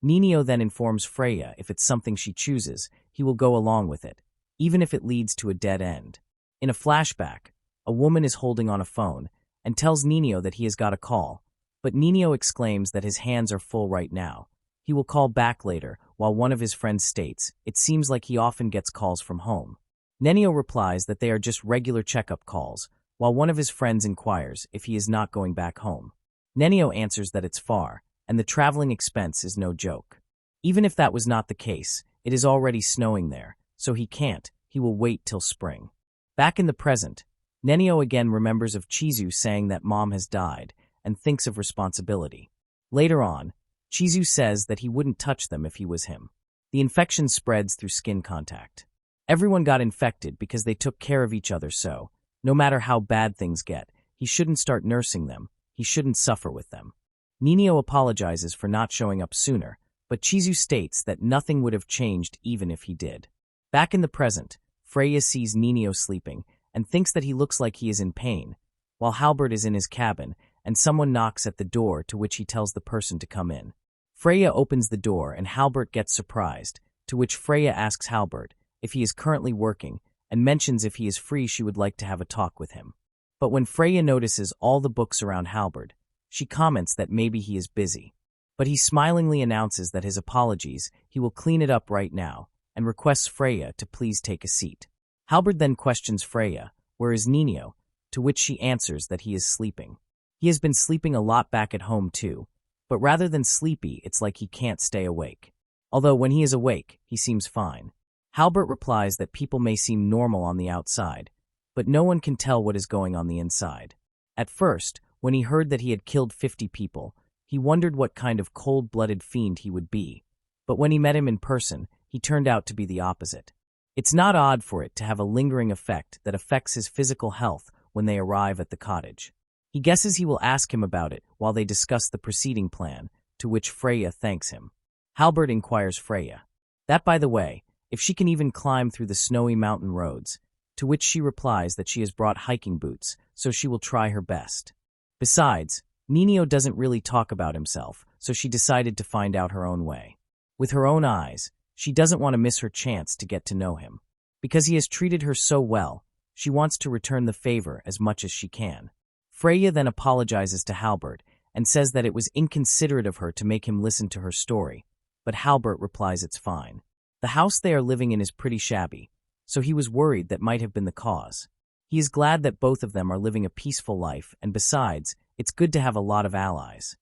S1: Ninio then informs Freya if it's something she chooses, he will go along with it, even if it leads to a dead end. In a flashback, a woman is holding on a phone and tells Ninio that he has got a call, but Ninio exclaims that his hands are full right now. He will call back later, while one of his friends states, it seems like he often gets calls from home. Ninio replies that they are just regular checkup calls, while one of his friends inquires if he is not going back home. Ninio answers that it's far, and the traveling expense is no joke. Even if that was not the case, it is already snowing there, so he can't, he will wait till spring. Back in the present, Ninio again remembers of Chizu saying that mom has died, and thinks of responsibility. Later on, Chizu says that he wouldn't touch them if he was him. The infection spreads through skin contact. Everyone got infected because they took care of each other, so, no matter how bad things get, he shouldn't start nursing them, he shouldn't suffer with them. Ninio apologizes for not showing up sooner, but Chizu states that nothing would have changed even if he did. Back in the present, Freya sees Ninio sleeping and thinks that he looks like he is in pain, while Halbert is in his cabin and someone knocks at the door, to which he tells the person to come in. Freya opens the door and Halbert gets surprised, to which Freya asks Halbert if he is currently working and mentions if he is free she would like to have a talk with him. But when Freya notices all the books around Halbert, she comments that maybe he is busy. But he smilingly announces that his apologies, he will clean it up right now, and requests Freya to please take a seat. Halbert then questions Freya, where is Ninio, to which she answers that he is sleeping. He has been sleeping a lot back at home too, but rather than sleepy, it's like he can't stay awake. Although when he is awake, he seems fine. Halbert replies that people may seem normal on the outside, but no one can tell what is going on the inside. At first, when he heard that he had killed 50 people, he wondered what kind of cold-blooded fiend he would be, but when he met him in person, he turned out to be the opposite. It's not odd for it to have a lingering effect that affects his physical health when they arrive at the cottage. He guesses he will ask him about it while they discuss the proceeding plan, to which Freya thanks him. Halbert inquires Freya that, by the way, if she can even climb through the snowy mountain roads, to which she replies that she has brought hiking boots, so she will try her best. Besides, Ninio doesn't really talk about himself, so she decided to find out her own way. With her own eyes, she doesn't want to miss her chance to get to know him. Because he has treated her so well, she wants to return the favor as much as she can. Freya then apologizes to Halbert and says that it was inconsiderate of her to make him listen to her story, but Halbert replies it's fine. The house they are living in is pretty shabby, so he was worried that might have been the cause. He is glad that both of them are living a peaceful life, and besides, it's good to have a lot of allies.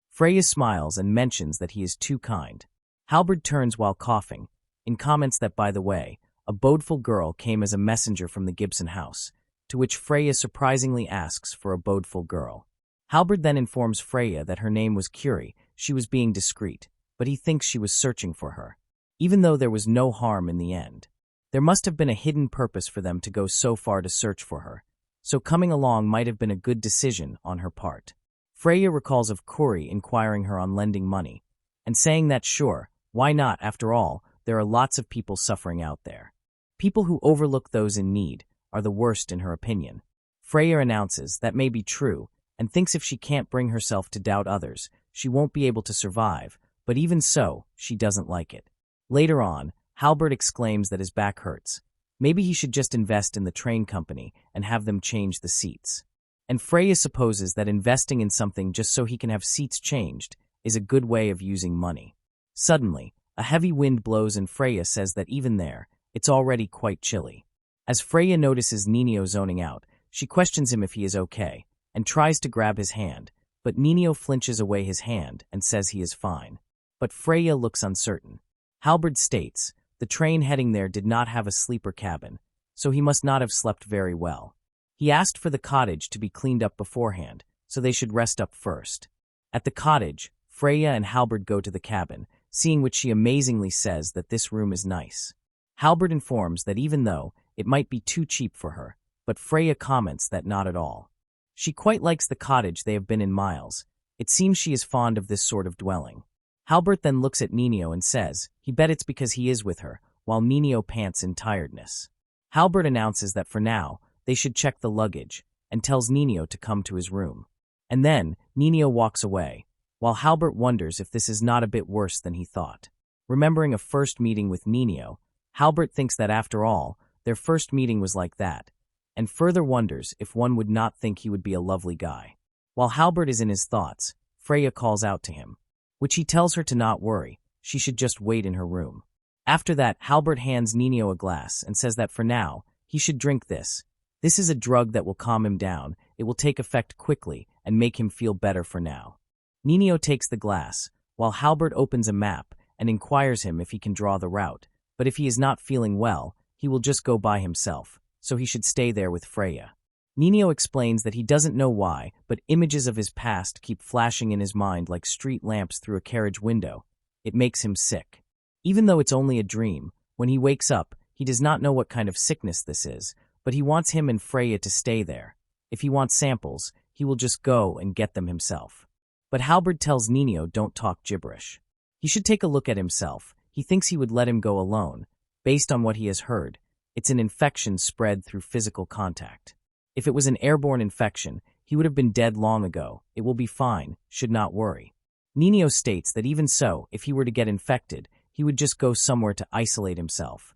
S1: Freya smiles and mentions that he is too kind. Halbert turns while coughing, and comments that, by the way, a bodeful girl came as a messenger from the Gibson house, to which Freya surprisingly asks for a bodeful girl. Halbert then informs Freya that her name was Curie, she was being discreet, but he thinks she was searching for her, even though there was no harm in the end. There must have been a hidden purpose for them to go so far to search for her, so coming along might have been a good decision on her part. Freya recalls of Curie inquiring her on lending money, and saying that sure, why not, after all, there are lots of people suffering out there. People who overlook those in need are the worst in her opinion. Freya announces that may be true, and thinks if she can't bring herself to doubt others, she won't be able to survive, but even so, she doesn't like it. Later on, Halbert exclaims that his back hurts. Maybe he should just invest in the train company and have them change the seats. And Freya supposes that investing in something just so he can have seats changed is a good way of using money. Suddenly, a heavy wind blows and Freya says that even there, it's already quite chilly. As Freya notices Ninio zoning out, she questions him if he is okay, and tries to grab his hand, but Ninio flinches away his hand and says he is fine. But Freya looks uncertain. Halbert states, the train heading there did not have a sleeper cabin, so he must not have slept very well. He asked for the cottage to be cleaned up beforehand, so they should rest up first. At the cottage, Freya and Halbert go to the cabin, seeing which she amazingly says that this room is nice. Halbert informs that even though it might be too cheap for her, but Freya comments that not at all. She quite likes the cottage they have been in miles. It seems she is fond of this sort of dwelling. Halbert then looks at Nino and says he bet it's because he is with her, while Nino pants in tiredness. Halbert announces that for now, they should check the luggage, and tells Nino to come to his room. And then, Nino walks away, while Halbert wonders if this is not a bit worse than he thought. Remembering a first meeting with Nino, Halbert thinks that after all, their first meeting was like that, and further wonders if one would not think he would be a lovely guy. While Halbert is in his thoughts, Freya calls out to him, which he tells her to not worry, she should just wait in her room. After that, Halbert hands Nino a glass and says that for now, he should drink this. This is a drug that will calm him down, it will take effect quickly and make him feel better for now. Nino takes the glass, while Halbert opens a map and inquires him if he can draw the route, but if he is not feeling well, he will just go by himself, so he should stay there with Freya. Nino explains that he doesn't know why, but images of his past keep flashing in his mind like street lamps through a carriage window. It makes him sick. Even though it's only a dream, when he wakes up, he does not know what kind of sickness this is, but he wants him and Freya to stay there. If he wants samples, he will just go and get them himself. But Halbert tells Nino don't talk gibberish. He should take a look at himself. He thinks he would let him go alone. Based on what he has heard, it's an infection spread through physical contact. If it was an airborne infection, he would have been dead long ago. It will be fine, should not worry. Nino states that even so, if he were to get infected, he would just go somewhere to isolate himself.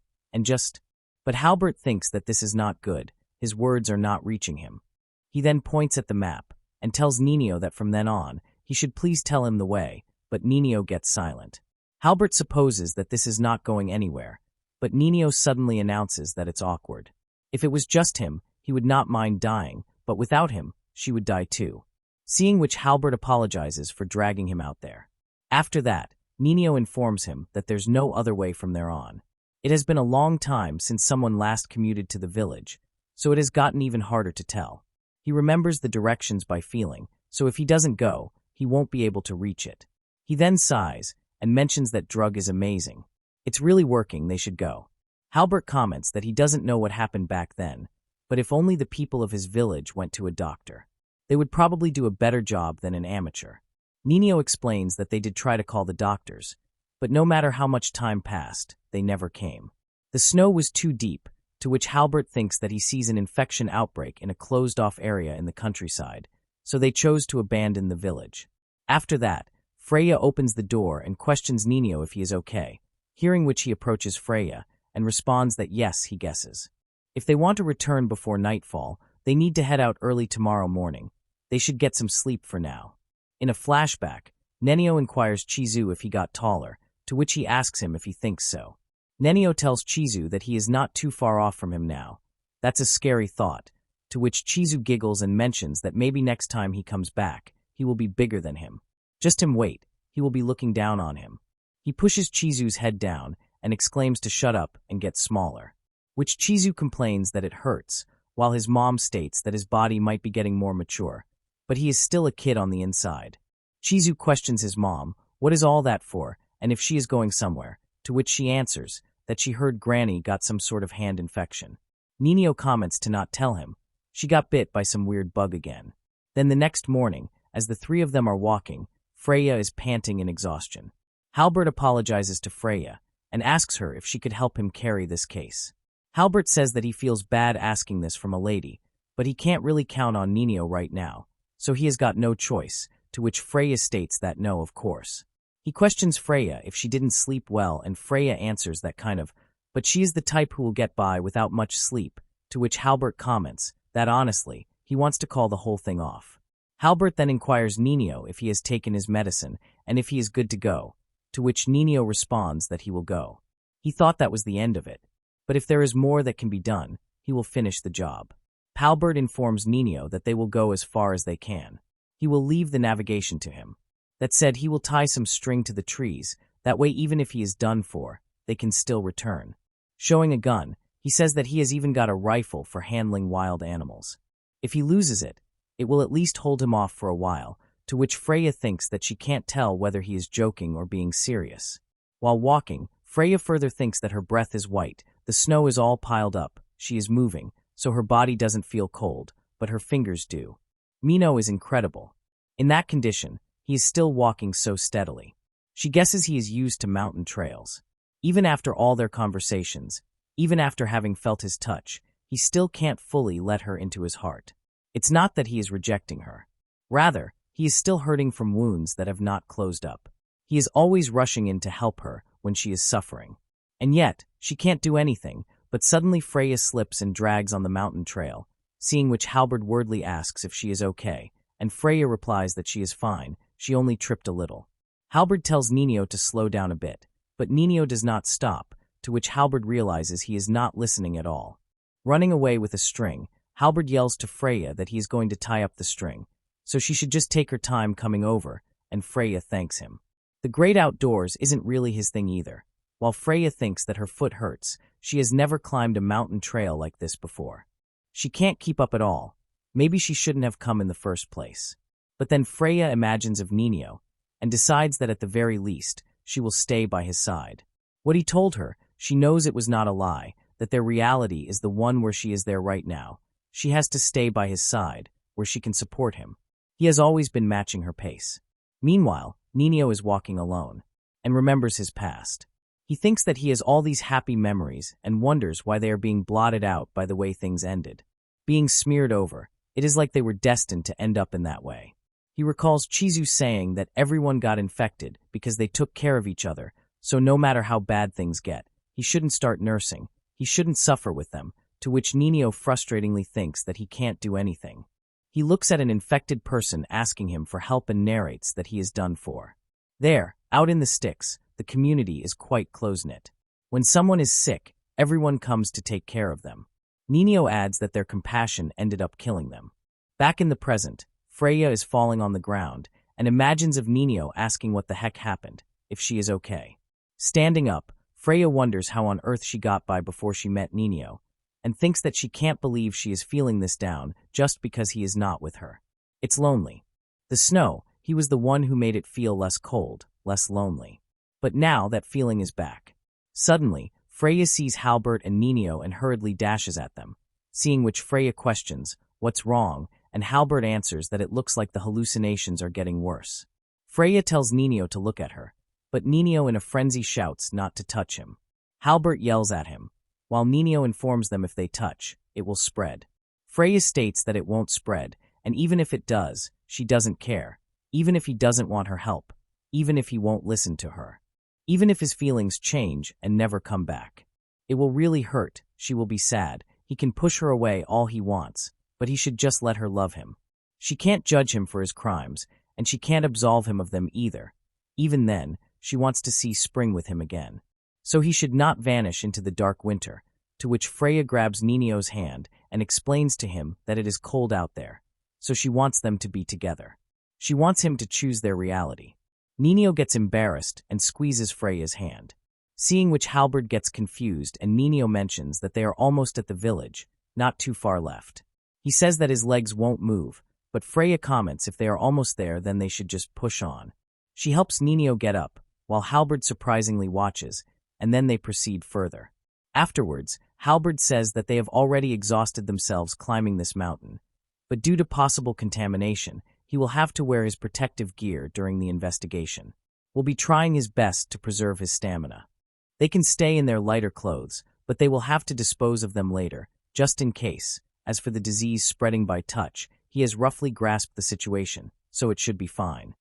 S1: But Halbert thinks that this is not good. His words are not reaching him. He then points at the map and tells Nino that from then on, he should please tell him the way, but Nino gets silent. Halbert supposes that this is not going anywhere, but Nino suddenly announces that it's awkward. If it was just him, he would not mind dying, but without him, she would die too. Seeing which Halbert apologizes for dragging him out there. After that, Nino informs him that there's no other way from there on. It has been a long time since someone last commuted to the village, so it has gotten even harder to tell. He remembers the directions by feeling, so if he doesn't go, he won't be able to reach it. He then sighs and mentions that drug is amazing. It's really working, they should go. Halbert comments that he doesn't know what happened back then, but if only the people of his village went to a doctor, they would probably do a better job than an amateur. Nino explains that they did try to call the doctors, but no matter how much time passed, they never came. The snow was too deep, to which Halbert thinks that he sees an infection outbreak in a closed-off area in the countryside, so they chose to abandon the village. After that, Freya opens the door and questions Nino if he is okay, hearing which he approaches Freya and responds that yes, he guesses. If they want to return before nightfall, they need to head out early tomorrow morning. They should get some sleep for now. In a flashback, Nenio inquires Chizu if he got taller, to which he asks him if he thinks so. Nenio tells Chizu that he is not too far off from him now. That's a scary thought, to which Chizu giggles and mentions that maybe next time he comes back, he will be bigger than him. Just him wait, he will be looking down on him. He pushes Chizu's head down and exclaims to shut up and get smaller, which Chizu complains that it hurts, while his mom states that his body might be getting more mature, but he is still a kid on the inside. Chizu questions his mom, what is all that for, and if she is going somewhere, to which she answers that she heard Granny got some sort of hand infection. Nino comments to not tell him. She got bit by some weird bug again. Then the next morning, as the three of them are walking, Freya is panting in exhaustion. Halbert apologizes to Freya and asks her if she could help him carry this case. Halbert says that he feels bad asking this from a lady, but he can't really count on Nino right now, so he has got no choice, to which Freya states that no, of course. He questions Freya if she didn't sleep well, and Freya answers that kind of, but she is the type who will get by without much sleep, to which Halbert comments that honestly, he wants to call the whole thing off. Halbert then inquires Nino if he has taken his medicine and if he is good to go, to which Nino responds that he will go. He thought that was the end of it, but if there is more that can be done, he will finish the job. Halbert informs Nino that they will go as far as they can. He will leave the navigation to him. That said, he will tie some string to the trees, that way even if he is done for, they can still return. Showing a gun, he says that he has even got a rifle for handling wild animals. If he loses it, it will at least hold him off for a while, to which Freya thinks that she can't tell whether he is joking or being serious. While walking, Freya further thinks that her breath is white, the snow is all piled up, she is moving, so her body doesn't feel cold, but her fingers do. Mino is incredible. In that condition, he is still walking so steadily. She guesses he is used to mountain trails. Even after all their conversations, even after having felt his touch, he still can't fully let her into his heart. It's not that he is rejecting her. Rather, he is still hurting from wounds that have not closed up. He is always rushing in to help her when she is suffering. And yet, she can't do anything, but suddenly Freya slips and drags on the mountain trail, seeing which Halbert wordly asks if she is okay, and Freya replies that she is fine, she only tripped a little. Halbert tells Nino to slow down a bit, but Nino does not stop, to which Halbert realizes he is not listening at all. Running away with a string, Halbert yells to Freya that he is going to tie up the string, so she should just take her time coming over, and Freya thanks him. The great outdoors isn't really his thing either. While Freya thinks that her foot hurts, she has never climbed a mountain trail like this before. She can't keep up at all. Maybe she shouldn't have come in the first place. But then Freya imagines of Nino, and decides that at the very least, she will stay by his side. What he told her, she knows it was not a lie, that their reality is the one where she is there right now. She has to stay by his side, where she can support him. He has always been matching her pace. Meanwhile, Nino is walking alone, and remembers his past. He thinks that he has all these happy memories and wonders why they are being blotted out by the way things ended. Being smeared over, it is like they were destined to end up in that way. He recalls Chizu saying that everyone got infected because they took care of each other, so no matter how bad things get, he shouldn't start nursing, he shouldn't suffer with them, to which Nino frustratingly thinks that he can't do anything. He looks at an infected person asking him for help and narrates that he is done for. There, out in the sticks, the community is quite close-knit. When someone is sick, everyone comes to take care of them. Nino adds that their compassion ended up killing them. Back in the present, Freya is falling on the ground and imagines of Nino asking what the heck happened, if she is okay. Standing up, Freya wonders how on earth she got by before she met Nino, and thinks that she can't believe she is feeling this down just because he is not with her. It's lonely. The snow, he was the one who made it feel less cold, less lonely. But now that feeling is back. Suddenly, Freya sees Halbert and Nino and hurriedly dashes at them, seeing which Freya questions, "What's wrong?" and Halbert answers that it looks like the hallucinations are getting worse. Freya tells Nino to look at her, but Nino in a frenzy shouts not to touch him. Halbert yells at him, while Nino informs them if they touch, it will spread. Freya states that it won't spread, and even if it does, she doesn't care, even if he doesn't want her help, even if he won't listen to her. Even if his feelings change and never come back. It will really hurt, she will be sad, he can push her away all he wants, but he should just let her love him. She can't judge him for his crimes, and she can't absolve him of them either. Even then, she wants to see spring with him again. So he should not vanish into the dark winter, to which Freya grabs Nino's hand and explains to him that it is cold out there, so she wants them to be together. She wants him to choose their reality. Nino gets embarrassed and squeezes Freya's hand. Seeing which Halbert gets confused and Nino mentions that they are almost at the village, not too far left. He says that his legs won't move, but Freya comments if they are almost there then they should just push on. She helps Nino get up, while Halbert surprisingly watches, and then they proceed further. Afterwards, Halbert says that they have already exhausted themselves climbing this mountain, but due to possible contamination, he will have to wear his protective gear during the investigation. Will be trying his best to preserve his stamina. They can stay in their lighter clothes, but they will have to dispose of them later, just in case. As for the disease spreading by touch, he has roughly grasped the situation, so it should be fine.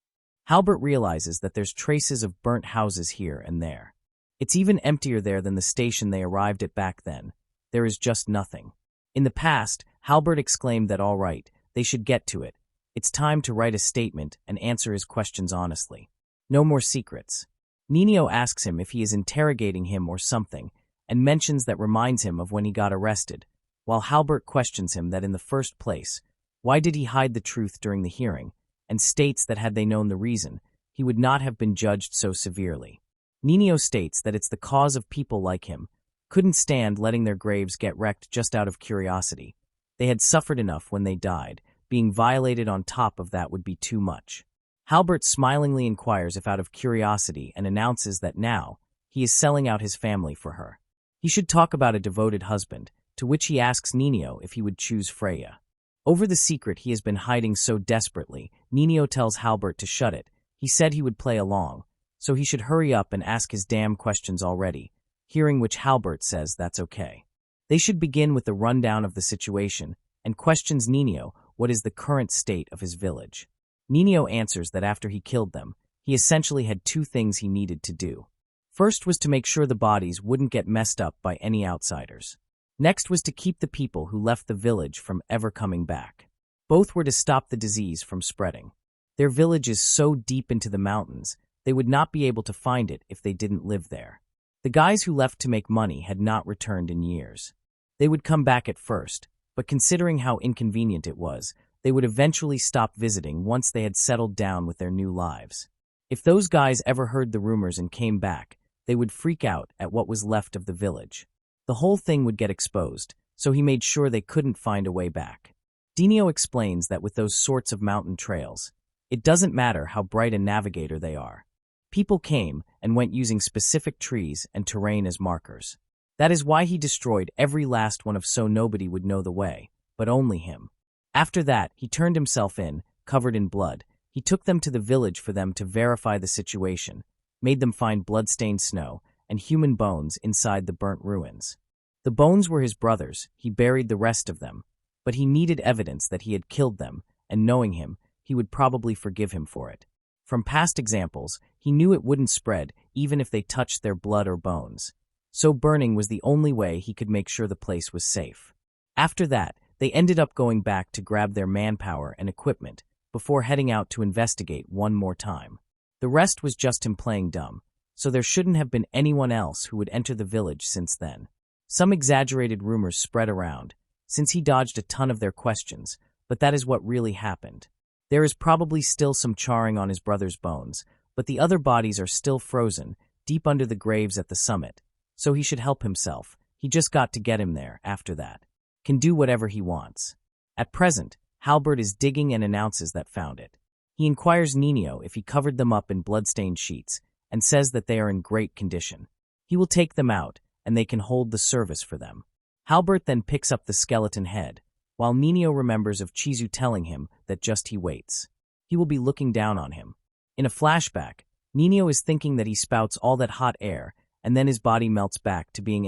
S1: Halbert realizes that there's traces of burnt houses here and there. It's even emptier there than the station they arrived at back then. There is just nothing. In the past, Halbert exclaimed that all right, they should get to it. It's time to write a statement and answer his questions honestly. No more secrets. Nino asks him if he is interrogating him or something, and mentions that reminds him of when he got arrested, while Halbert questions him that in the first place, why did he hide the truth during the hearing, and states that had they known the reason, he would not have been judged so severely. Nino states that it's the cause of people like him, couldn't stand letting their graves get wrecked just out of curiosity. They had suffered enough when they died. Being violated on top of that would be too much. Halbert smilingly inquires if out of curiosity and announces that now he is selling out his family for her. He should talk about a devoted husband, to which he asks Nino if he would choose Freya. Over the secret he has been hiding so desperately, Nino tells Halbert to shut it. He said he would play along, so he should hurry up and ask his damn questions already, hearing which Halbert says that's okay. They should begin with the rundown of the situation and questions Nino what is the current state of his village. Nino answers that after he killed them, he essentially had two things he needed to do. First was to make sure the bodies wouldn't get messed up by any outsiders. Next was to keep the people who left the village from ever coming back. Both were to stop the disease from spreading. Their village is so deep into the mountains, they would not be able to find it if they didn't live there. The guys who left to make money had not returned in years. They would come back at first, but considering how inconvenient it was, they would eventually stop visiting once they had settled down with their new lives. If those guys ever heard the rumors and came back, they would freak out at what was left of the village. The whole thing would get exposed, so he made sure they couldn't find a way back. Dino explains that with those sorts of mountain trails, it doesn't matter how bright a navigator they are. People came and went using specific trees and terrain as markers. That is why he destroyed every last one so nobody would know the way, but only him. After that, he turned himself in, covered in blood. He took them to the village for them to verify the situation, made them find blood-stained snow and human bones inside the burnt ruins. The bones were his brothers. He buried the rest of them, but he needed evidence that he had killed them, and knowing him, he would probably forgive him for it. From past examples, he knew it wouldn't spread even if they touched their blood or bones. So burning was the only way he could make sure the place was safe. After that, they ended up going back to grab their manpower and equipment before heading out to investigate one more time. The rest was just him playing dumb, so there shouldn't have been anyone else who would enter the village since then. Some exaggerated rumors spread around, since he dodged a ton of their questions, but that is what really happened. There is probably still some charring on his brother's bones, but the other bodies are still frozen, deep under the graves at the summit, so he should help himself. He just got to get him there after that. Can do whatever he wants. At present, Halbert is digging and announces that found it. He inquires Nino if he covered them up in blood-stained sheets and says that they are in great condition. He will take them out, and they can hold the service for them. Halbert then picks up the skeleton head, while Nino remembers of Chizu telling him that just he waits. He will be looking down on him. In a flashback, Nino is thinking that he spouts all that hot air, and then his body melts back to being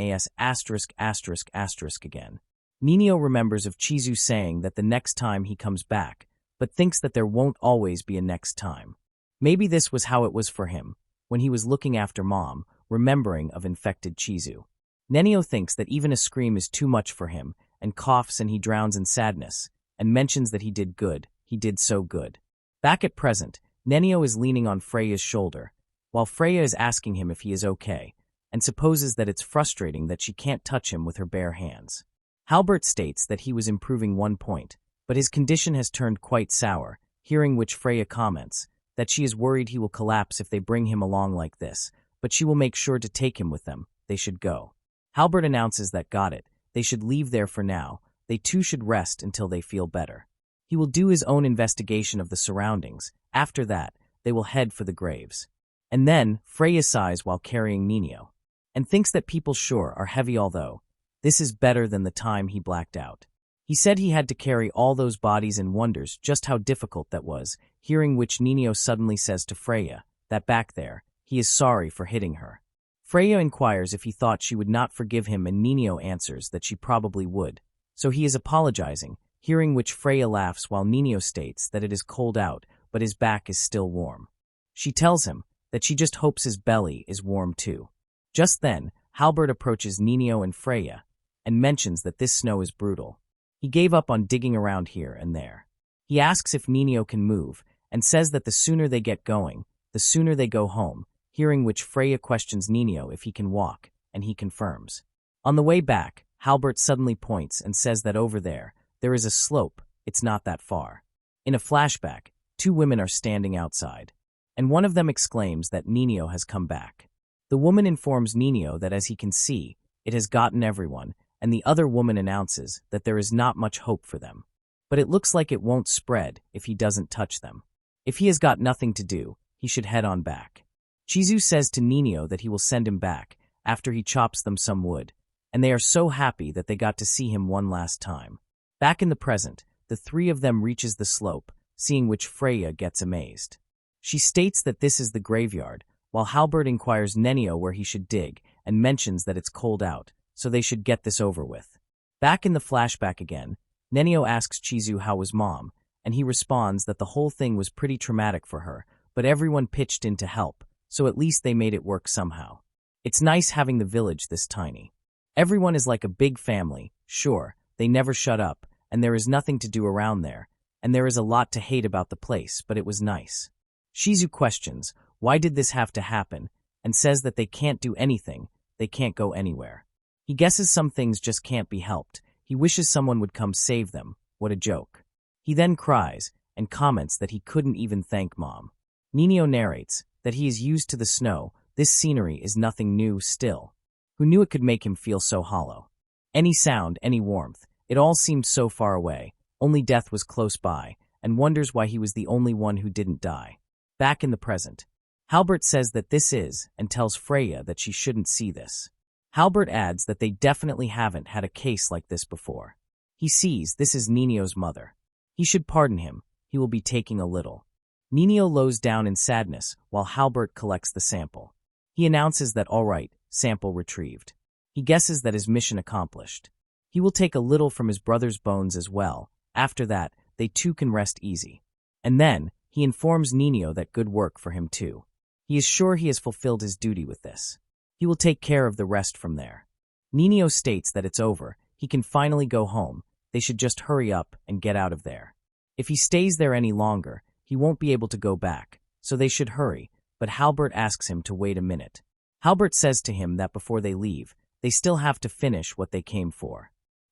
S1: again. Nino remembers of Chizu saying that the next time he comes back, but thinks that there won't always be a next time. Maybe this was how it was for him, when he was looking after Mom, remembering of infected Chizu. Nenio thinks that even a scream is too much for him, and coughs and he drowns in sadness, and mentions that he did good, he did so good. Back at present, Nenio is leaning on Freya's shoulder, while Freya is asking him if he is okay, and supposes that it's frustrating that she can't touch him with her bare hands. Halbert states that he was improving 1 point, but his condition has turned quite sour, hearing which Freya comments that she is worried he will collapse if they bring him along like this, but she will make sure to take him with them. They should go. Halbert announces that got it. They should leave there for now. They too should rest until they feel better. He will do his own investigation of the surroundings. After that, they will head for the graves. And then, Freya sighs while carrying Nino, and thinks that people sure are heavy, although this is better than the time he blacked out. He said he had to carry all those bodies and wonders just how difficult that was, hearing which Nino suddenly says to Freya that back there, he is sorry for hitting her. Freya inquires if he thought she would not forgive him, and Nino answers that she probably would, so he is apologizing, hearing which Freya laughs while Nino states that it is cold out, but his back is still warm. She tells him that she just hopes his belly is warm too. Just then, Halbert approaches Nino and Freya, and mentions that this snow is brutal. He gave up on digging around here and there. He asks if Nino can move, and says that the sooner they get going, the sooner they go home, hearing which Freya questions Nino if he can walk, and he confirms. On the way back, Halbert suddenly points and says that over there is a slope, it's not that far. In a flashback, 2 women are standing outside, and one of them exclaims that Nino has come back. The woman informs Nino that as he can see, it has gotten everyone, and the other woman announces that there is not much hope for them. But it looks like it won't spread if he doesn't touch them. If he has got nothing to do, he should head on back. Chizu says to Ninio that he will send him back after he chops them some wood, and they are so happy that they got to see him one last time. Back in the present, the three of them reaches the slope, seeing which Freya gets amazed. She states that this is the graveyard, while Halbert inquires Nenio where he should dig and mentions that it's cold out, so they should get this over with. Back in the flashback again, Nenio asks Chizu how was Mom, and he responds that the whole thing was pretty traumatic for her, but everyone pitched in to help, so at least they made it work somehow. It's nice having the village this tiny. Everyone is like a big family, sure, they never shut up, and there is nothing to do around there, and there is a lot to hate about the place, but it was nice. Shizu questions, why did this have to happen, and says that they can't do anything, they can't go anywhere. He guesses some things just can't be helped. He wishes someone would come save them. What a joke. He then cries, and comments that he couldn't even thank Mom. Ninio narrates that he is used to the snow, this scenery is nothing new still. Who knew it could make him feel so hollow? Any sound, any warmth, it all seemed so far away, only death was close by, and wonders why he was the only one who didn't die. Back in the present, Halbert says that this is, and tells Freya that she shouldn't see this. Halbert adds that they definitely haven't had a case like this before. He sees this is Ninio's mother. He should pardon him, he will be taking a little. Ninio lows down in sadness while Halbert collects the sample. He announces that all right, sample retrieved. He guesses that his mission accomplished. He will take a little from his brother's bones as well. After that, they too can rest easy. And then, he informs Ninio that good work for him too. He is sure he has fulfilled his duty with this. He will take care of the rest from there. Ninio states that it's over, he can finally go home, they should just hurry up and get out of there. If he stays there any longer, he won't be able to go back, so they should hurry, but Halbert asks him to wait a minute. Halbert says to him that before they leave, they still have to finish what they came for.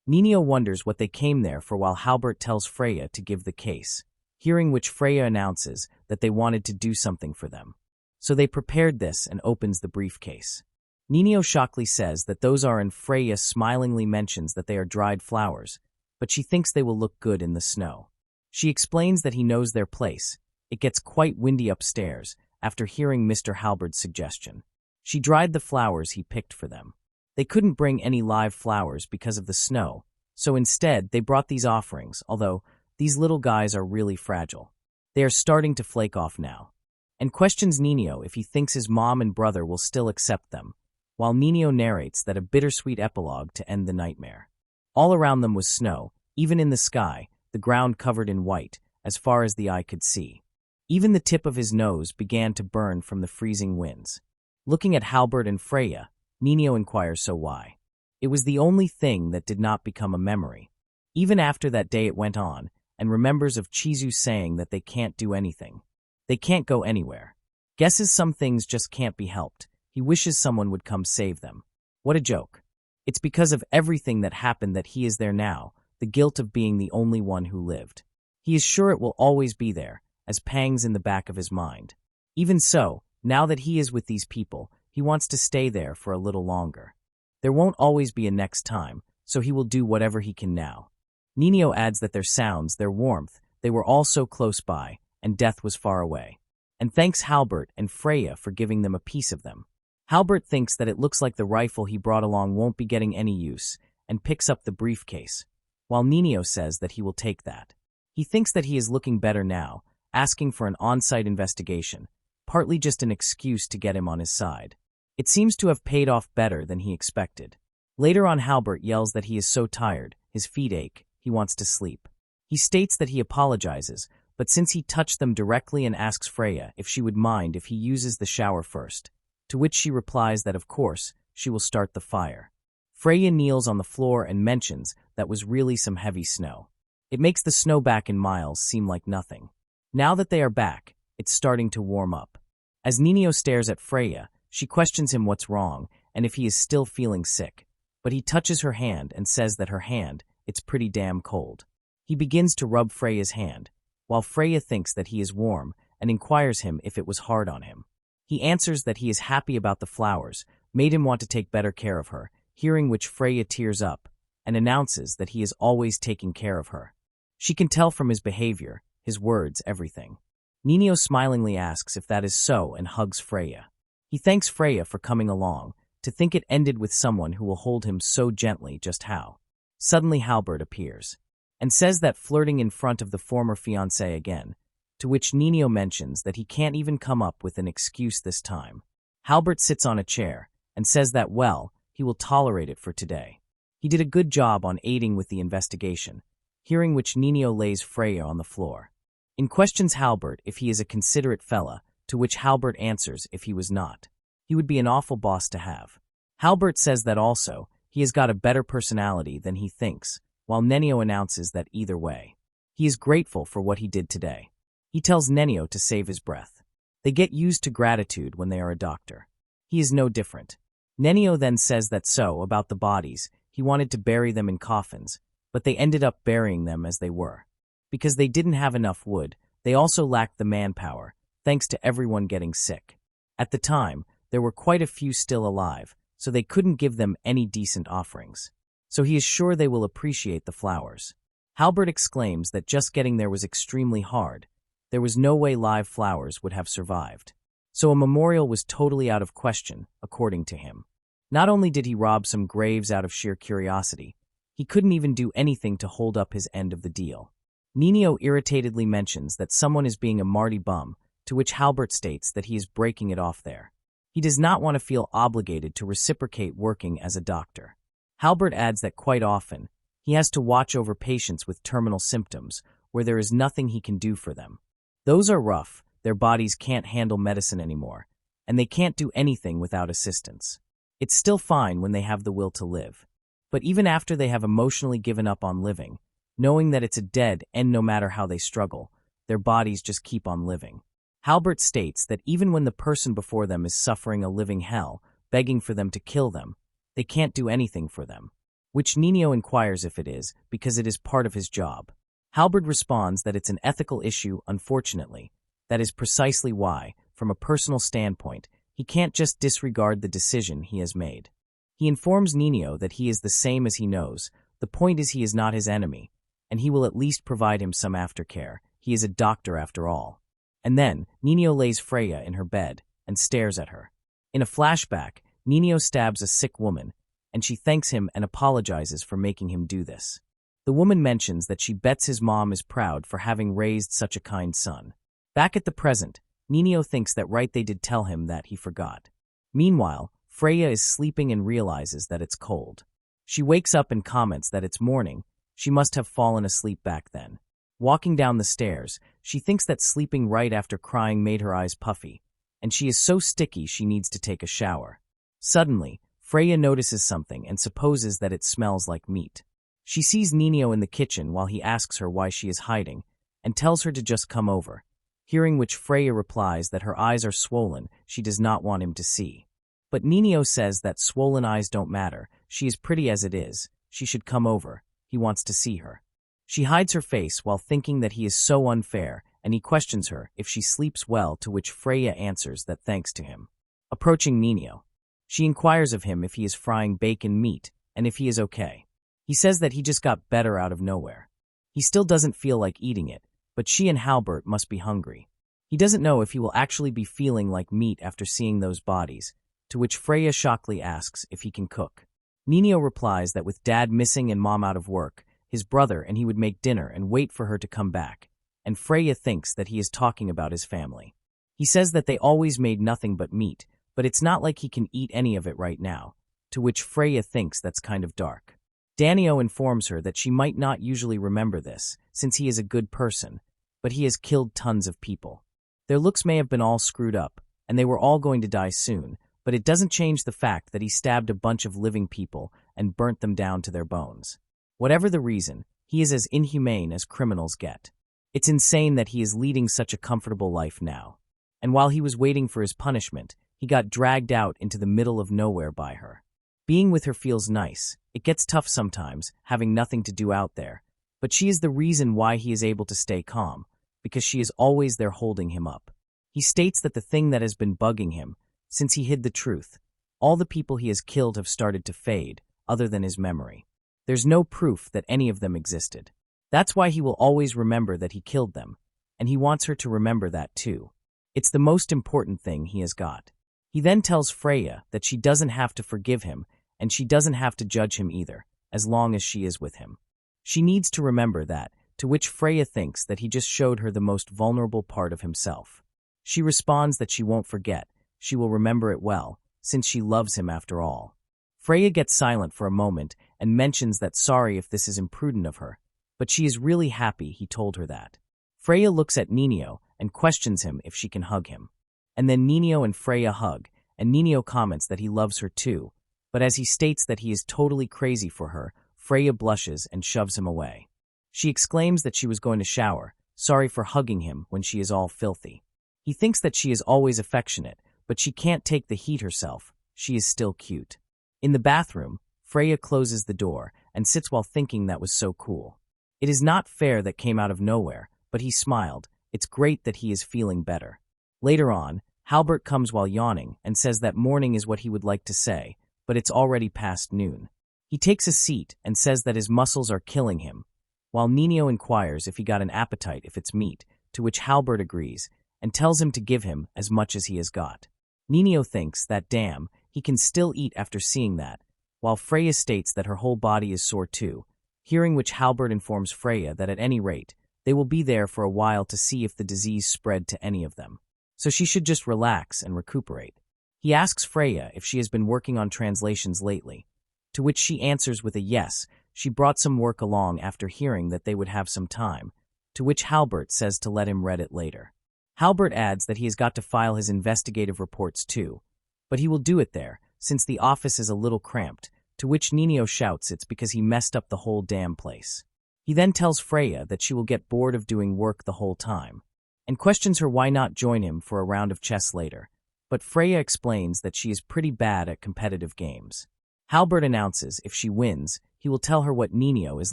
S1: Ninio wonders what they came there for while Halbert tells Freya to give the case, hearing which Freya announces that they wanted to do something for them. So they prepared this and opens the briefcase. Ninio shockingly says that those are, and Freya smilingly mentions that they are dried flowers, but she thinks they will look good in the snow. She explains that he knows their place. It gets quite windy upstairs after hearing Mr. Halbert's suggestion. She dried the flowers he picked for them. They couldn't bring any live flowers because of the snow, so instead they brought these offerings, although these little guys are really fragile. They are starting to flake off now, and questions Ninio if he thinks his mom and brother will still accept them, while Ninio narrates that a bittersweet epilogue to end the nightmare. All around them was snow, even in the sky, the ground covered in white, as far as the eye could see. Even the tip of his nose began to burn from the freezing winds. Looking at Halbert and Freya, Ninio inquires so why. It was the only thing that did not become a memory. Even after that day it went on, and remembers of Chizu saying that they can't do anything. They can't go anywhere. Guesses some things just can't be helped. He wishes someone would come save them. What a joke. It's because of everything that happened that he is there now, the guilt of being the only one who lived. He is sure it will always be there, as pangs in the back of his mind. Even so, now that he is with these people, he wants to stay there for a little longer. There won't always be a next time, so he will do whatever he can now. Ninio adds that their sounds, their warmth, they were all so close by, and death was far away. And thanks Halbert and Freya for giving them a piece of them. Halbert thinks that it looks like the rifle he brought along won't be getting any use, and picks up the briefcase, while Ninio says that he will take that. He thinks that he is looking better now, asking for an on-site investigation, partly just an excuse to get him on his side. It seems to have paid off better than he expected. Later on, Halbert yells that he is so tired, his feet ache, he wants to sleep. He states that he apologizes, but since he touched them directly and asks Freya if she would mind if he uses the shower first, to which she replies that of course, she will start the fire. Freya kneels on the floor and mentions that was really some heavy snow. It makes the snow back in miles seem like nothing. Now that they are back, it's starting to warm up. As Ninio stares at Freya, she questions him what's wrong and if he is still feeling sick, but he touches her hand and says that her hand, it's pretty damn cold. He begins to rub Freya's hand, while Freya thinks that he is warm and inquires him if it was hard on him. He answers that he is happy about the flowers, made him want to take better care of her, hearing which Freya tears up and announces that he is always taking care of her. She can tell from his behavior, his words, everything. Nino smilingly asks if that is so and hugs Freya. He thanks Freya for coming along, to think it ended with someone who will hold him so gently just how. Suddenly Halbert appears, and says that flirting in front of the former fiancé again, to which Nino mentions that he can't even come up with an excuse this time. Halbert sits on a chair, and says that, well, he will tolerate it for today. He did a good job on aiding with the investigation, hearing which Nino lays Freya on the floor. In questions Halbert if he is a considerate fella, to which Halbert answers if he was not. He would be an awful boss to have. Halbert says that also, he has got a better personality than he thinks, while Nenio announces that either way, he is grateful for what he did today. He tells Nenio to save his breath. They get used to gratitude when they are a doctor. He is no different. Nenio then says that so, about the bodies, he wanted to bury them in coffins, but they ended up burying them as they were. Because they didn't have enough wood, they also lacked the manpower, thanks to everyone getting sick. At the time, there were quite a few still alive, so they couldn't give them any decent offerings. So he is sure they will appreciate the flowers. Halbert exclaims that just getting there was extremely hard. There was no way live flowers would have survived. So a memorial was totally out of question, according to him. Not only did he rob some graves out of sheer curiosity, he couldn't even do anything to hold up his end of the deal. Nino irritatedly mentions that someone is being a Marty bum, to which Halbert states that he is breaking it off there. He does not want to feel obligated to reciprocate working as a doctor. Halbert adds that quite often, he has to watch over patients with terminal symptoms, where there is nothing he can do for them. Those are rough, their bodies can't handle medicine anymore, and they can't do anything without assistance. It's still fine when they have the will to live. But even after they have emotionally given up on living, knowing that it's a dead end no matter how they struggle, their bodies just keep on living. Halbert states that even when the person before them is suffering a living hell, begging for them to kill them, they can't do anything for them. Which Nino inquires if it is, because it is part of his job. Halbert responds that it's an ethical issue, unfortunately. That is precisely why, from a personal standpoint, he can't just disregard the decision he has made. He informs Nino that he is the same as he knows. The point is he is not his enemy, and he will at least provide him some aftercare. He is a doctor after all. And then, Nino lays Freya in her bed and stares at her. In a flashback, Nino stabs a sick woman, and she thanks him and apologizes for making him do this. The woman mentions that she bets his mom is proud for having raised such a kind son. Back at the present, Nino thinks that right they did tell him that he forgot. Meanwhile, Freya is sleeping and realizes that it's cold. She wakes up and comments that it's morning. She must have fallen asleep back then. Walking down the stairs, she thinks that sleeping right after crying made her eyes puffy, and she is so sticky she needs to take a shower. Suddenly, Freya notices something and supposes that it smells like meat. She sees Nino in the kitchen while he asks her why she is hiding, and tells her to just come over, hearing which Freya replies that her eyes are swollen, she does not want him to see. But Nino says that swollen eyes don't matter, she is pretty as it is, she should come over, he wants to see her. She hides her face while thinking that he is so unfair, and he questions her if she sleeps well, to which Freya answers that thanks to him. Approaching Nino, she inquires of him if he is frying bacon meat, and if he is okay. He says that he just got better out of nowhere. He still doesn't feel like eating it, but she and Halbert must be hungry. He doesn't know if he will actually be feeling like meat after seeing those bodies, to which Freya shockingly asks if he can cook. Nino replies that with Dad missing and Mom out of work, his brother and he would make dinner and wait for her to come back, and Freya thinks that he is talking about his family. He says that they always made nothing but meat, but it's not like he can eat any of it right now, to which Freya thinks that's kind of dark. Danio informs her that she might not usually remember this, since he is a good person, but he has killed tons of people. Their looks may have been all screwed up, and they were all going to die soon, but it doesn't change the fact that he stabbed a bunch of living people and burnt them down to their bones. Whatever the reason, he is as inhumane as criminals get. It's insane that he is leading such a comfortable life now. And while he was waiting for his punishment, he got dragged out into the middle of nowhere by her. Being with her feels nice. It gets tough sometimes, having nothing to do out there. But she is the reason why he is able to stay calm, because she is always there holding him up. He states that the thing that has been bugging him, since he hid the truth, all the people he has killed have started to fade, other than his memory. There's no proof that any of them existed. That's why he will always remember that he killed them, and he wants her to remember that too. It's the most important thing he has got. He then tells Freya that she doesn't have to forgive him, and she doesn't have to judge him either, as long as she is with him. She needs to remember that, to which Freya thinks that he just showed her the most vulnerable part of himself. She responds that she won't forget, she will remember it well, since she loves him after all. Freya gets silent for a moment and mentions that sorry if this is imprudent of her, but she is really happy he told her that. Freya looks at Nino and questions him if she can hug him. And then Nino and Freya hug, and Nino comments that he loves her too, but as he states that he is totally crazy for her, Freya blushes and shoves him away. She exclaims that she was going to shower, sorry for hugging him when she is all filthy. He thinks that she is always affectionate, but she can't take the heat herself, she is still cute. In the bathroom, Freya closes the door and sits while thinking that was so cool. It is not fair that came out of nowhere, but he smiled, it's great that he is feeling better. Later on, Halbert comes while yawning and says that morning is what he would like to say, but it's already past noon. He takes a seat and says that his muscles are killing him, while Nino inquires if he got an appetite if it's meat, to which Halbert agrees, and tells him to give him as much as he has got. Nino thinks that damn, he can still eat after seeing that, while Freya states that her whole body is sore too, hearing which Halbert informs Freya that at any rate, they will be there for a while to see if the disease spread to any of them. So she should just relax and recuperate. He asks Freya if she has been working on translations lately, to which she answers with a yes. She brought some work along after hearing that they would have some time, to which Halbert says to let him read it later. Halbert adds that he has got to file his investigative reports too, but he will do it there, since the office is a little cramped, to which Nino shouts it's because he messed up the whole damn place. He then tells Freya that she will get bored of doing work the whole time, and questions her why not join him for a round of chess later, but Freya explains that she is pretty bad at competitive games. Halbert announces if she wins, he will tell her what Nino is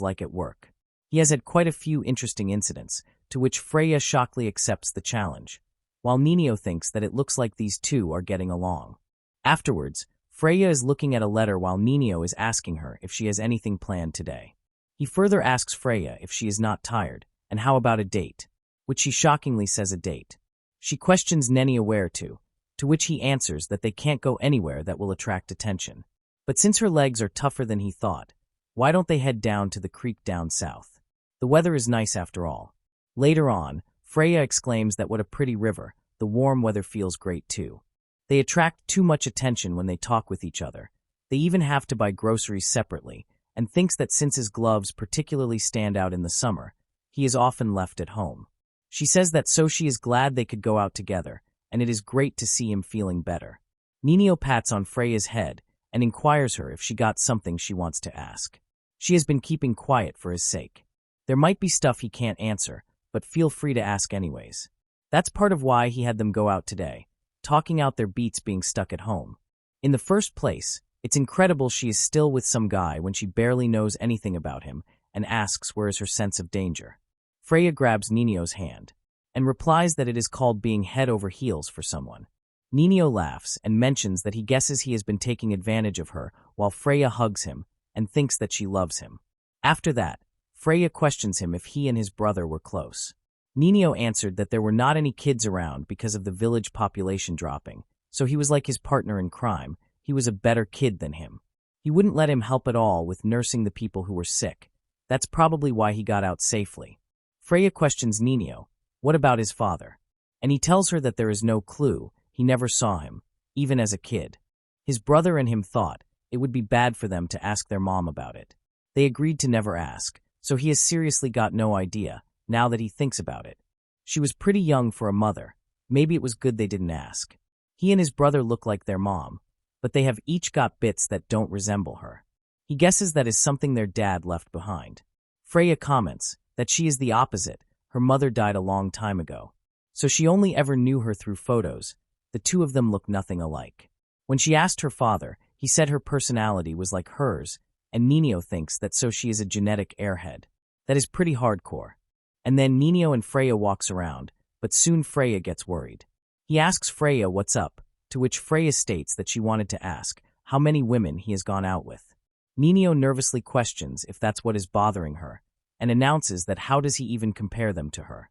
S1: like at work. He has had quite a few interesting incidents, to which Freya shockingly accepts the challenge, while Nino thinks that it looks like these two are getting along. Afterwards, Freya is looking at a letter while Nino is asking her if she has anything planned today. He further asks Freya if she is not tired, and how about a date, which she shockingly says a date. She questions Nenia where to which he answers that they can't go anywhere that will attract attention. But since her legs are tougher than he thought, why don't they head down to the creek down south? The weather is nice after all. Later on, Freya exclaims that what a pretty river, the warm weather feels great too. They attract too much attention when they talk with each other. They even have to buy groceries separately, and thinks that since his gloves particularly stand out in the summer, he is often left at home. She says that so she is glad they could go out together, and it is great to see him feeling better. Nino pats on Freya's head and inquires her if she got something she wants to ask. She has been keeping quiet for his sake. There might be stuff he can't answer, but feel free to ask anyways. That's part of why he had them go out today, talking out their beats being stuck at home. In the first place, it's incredible she is still with some guy when she barely knows anything about him and asks where is her sense of danger. Freya grabs Nino's hand and replies that it is called being head over heels for someone. Nino laughs and mentions that he guesses he has been taking advantage of her while Freya hugs him and thinks that she loves him. After that, Freya questions him if he and his brother were close. Nino answered that there were not any kids around because of the village population dropping, so he was like his partner in crime, he was a better kid than him. He wouldn't let him help at all with nursing the people who were sick. That's probably why he got out safely. Freya questions Nino, what about his father? And he tells her that there is no clue, he never saw him, even as a kid. His brother and him thought it would be bad for them to ask their mom about it. They agreed to never ask, so he has seriously got no idea, now that he thinks about it. She was pretty young for a mother, maybe it was good they didn't ask. He and his brother look like their mom, but they have each got bits that don't resemble her. He guesses that is something their dad left behind. Freya comments that she is the opposite, her mother died a long time ago, so she only ever knew her through photos. The two of them look nothing alike. When she asked her father, he said her personality was like hers, and Nino thinks that so she is a genetic airhead. That is pretty hardcore. And then Nino and Freya walks around, but soon Freya gets worried. He asks Freya what's up, to which Freya states that she wanted to ask how many women he has gone out with. Nino nervously questions if that's what is bothering her, and announces that how does he even compare them to her.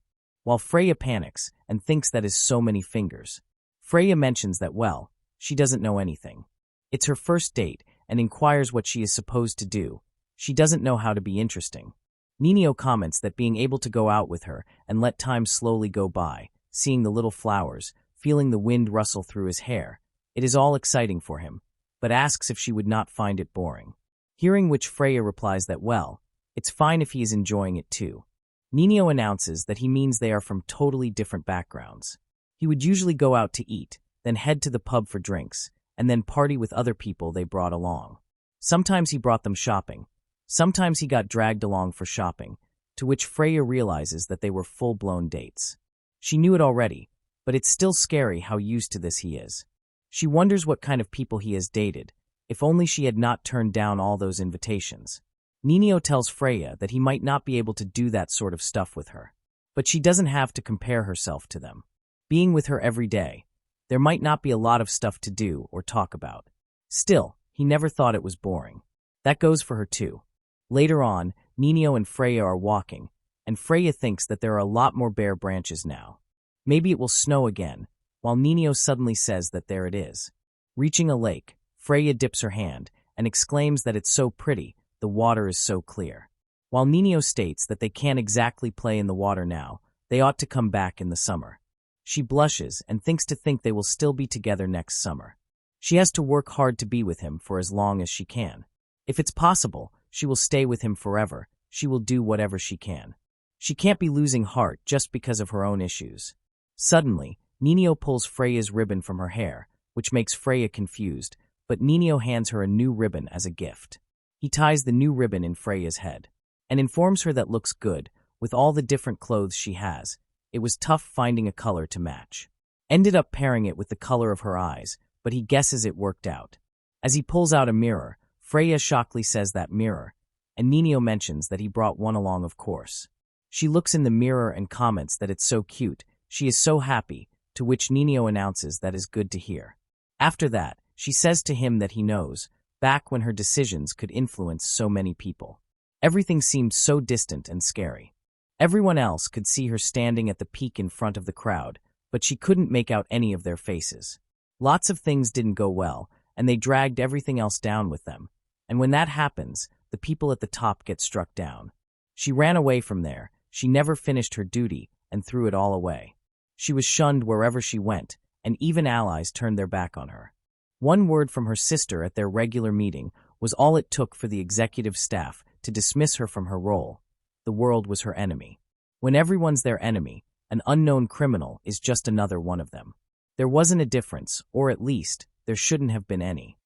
S1: while Freya panics and thinks that is so many fingers. Freya mentions that, well, she doesn't know anything. It's her first date and inquires what she is supposed to do. She doesn't know how to be interesting. Ninio comments that being able to go out with her and let time slowly go by, seeing the little flowers, feeling the wind rustle through his hair, it is all exciting for him, but asks if she would not find it boring. Hearing which Freya replies that, well, it's fine if he is enjoying it too. Ninio announces that he means they are from totally different backgrounds. He would usually go out to eat, then head to the pub for drinks, and then party with other people they brought along. Sometimes he brought them shopping. Sometimes he got dragged along for shopping, to which Freya realizes that they were full-blown dates. She knew it already, but it's still scary how used to this he is. She wonders what kind of people he has dated, if only she had not turned down all those invitations. Ninio tells Freya that he might not be able to do that sort of stuff with her, but she doesn't have to compare herself to them. Being with her every day, there might not be a lot of stuff to do or talk about. Still, he never thought it was boring. That goes for her too. Later on, Ninio and Freya are walking, and Freya thinks that there are a lot more bare branches now. Maybe it will snow again, while Ninio suddenly says that there it is. Reaching a lake, Freya dips her hand and exclaims that it's so pretty, the water is so clear. While Ninio states that they can't exactly play in the water now, they ought to come back in the summer. She blushes and thinks they will still be together next summer. She has to work hard to be with him for as long as she can. If it's possible, she will stay with him forever. She will do whatever she can. She can't be losing heart just because of her own issues. Suddenly, Ninio pulls Freya's ribbon from her hair, which makes Freya confused, but Ninio hands her a new ribbon as a gift. He ties the new ribbon in Freya's head and informs her that looks good, with all the different clothes she has. It was tough finding a color to match. Ended up pairing it with the color of her eyes, but he guesses it worked out. As he pulls out a mirror, Freya shockingly says that mirror, and Ninio mentions that he brought one along, of course. She looks in the mirror and comments that it's so cute, she is so happy, to which Ninio announces that is good to hear. After that, she says to him that he knows, back when her decisions could influence so many people. Everything seemed so distant and scary. Everyone else could see her standing at the peak in front of the crowd, but she couldn't make out any of their faces. Lots of things didn't go well, and they dragged everything else down with them. And when that happens, the people at the top get struck down. She ran away from there, she never finished her duty, and threw it all away. She was shunned wherever she went, and even allies turned their back on her. One word from her sister at their regular meeting was all it took for the executive staff to dismiss her from her role. The world was her enemy. When everyone's their enemy, an unknown criminal is just another one of them. There wasn't a difference, or at least, there shouldn't have been any.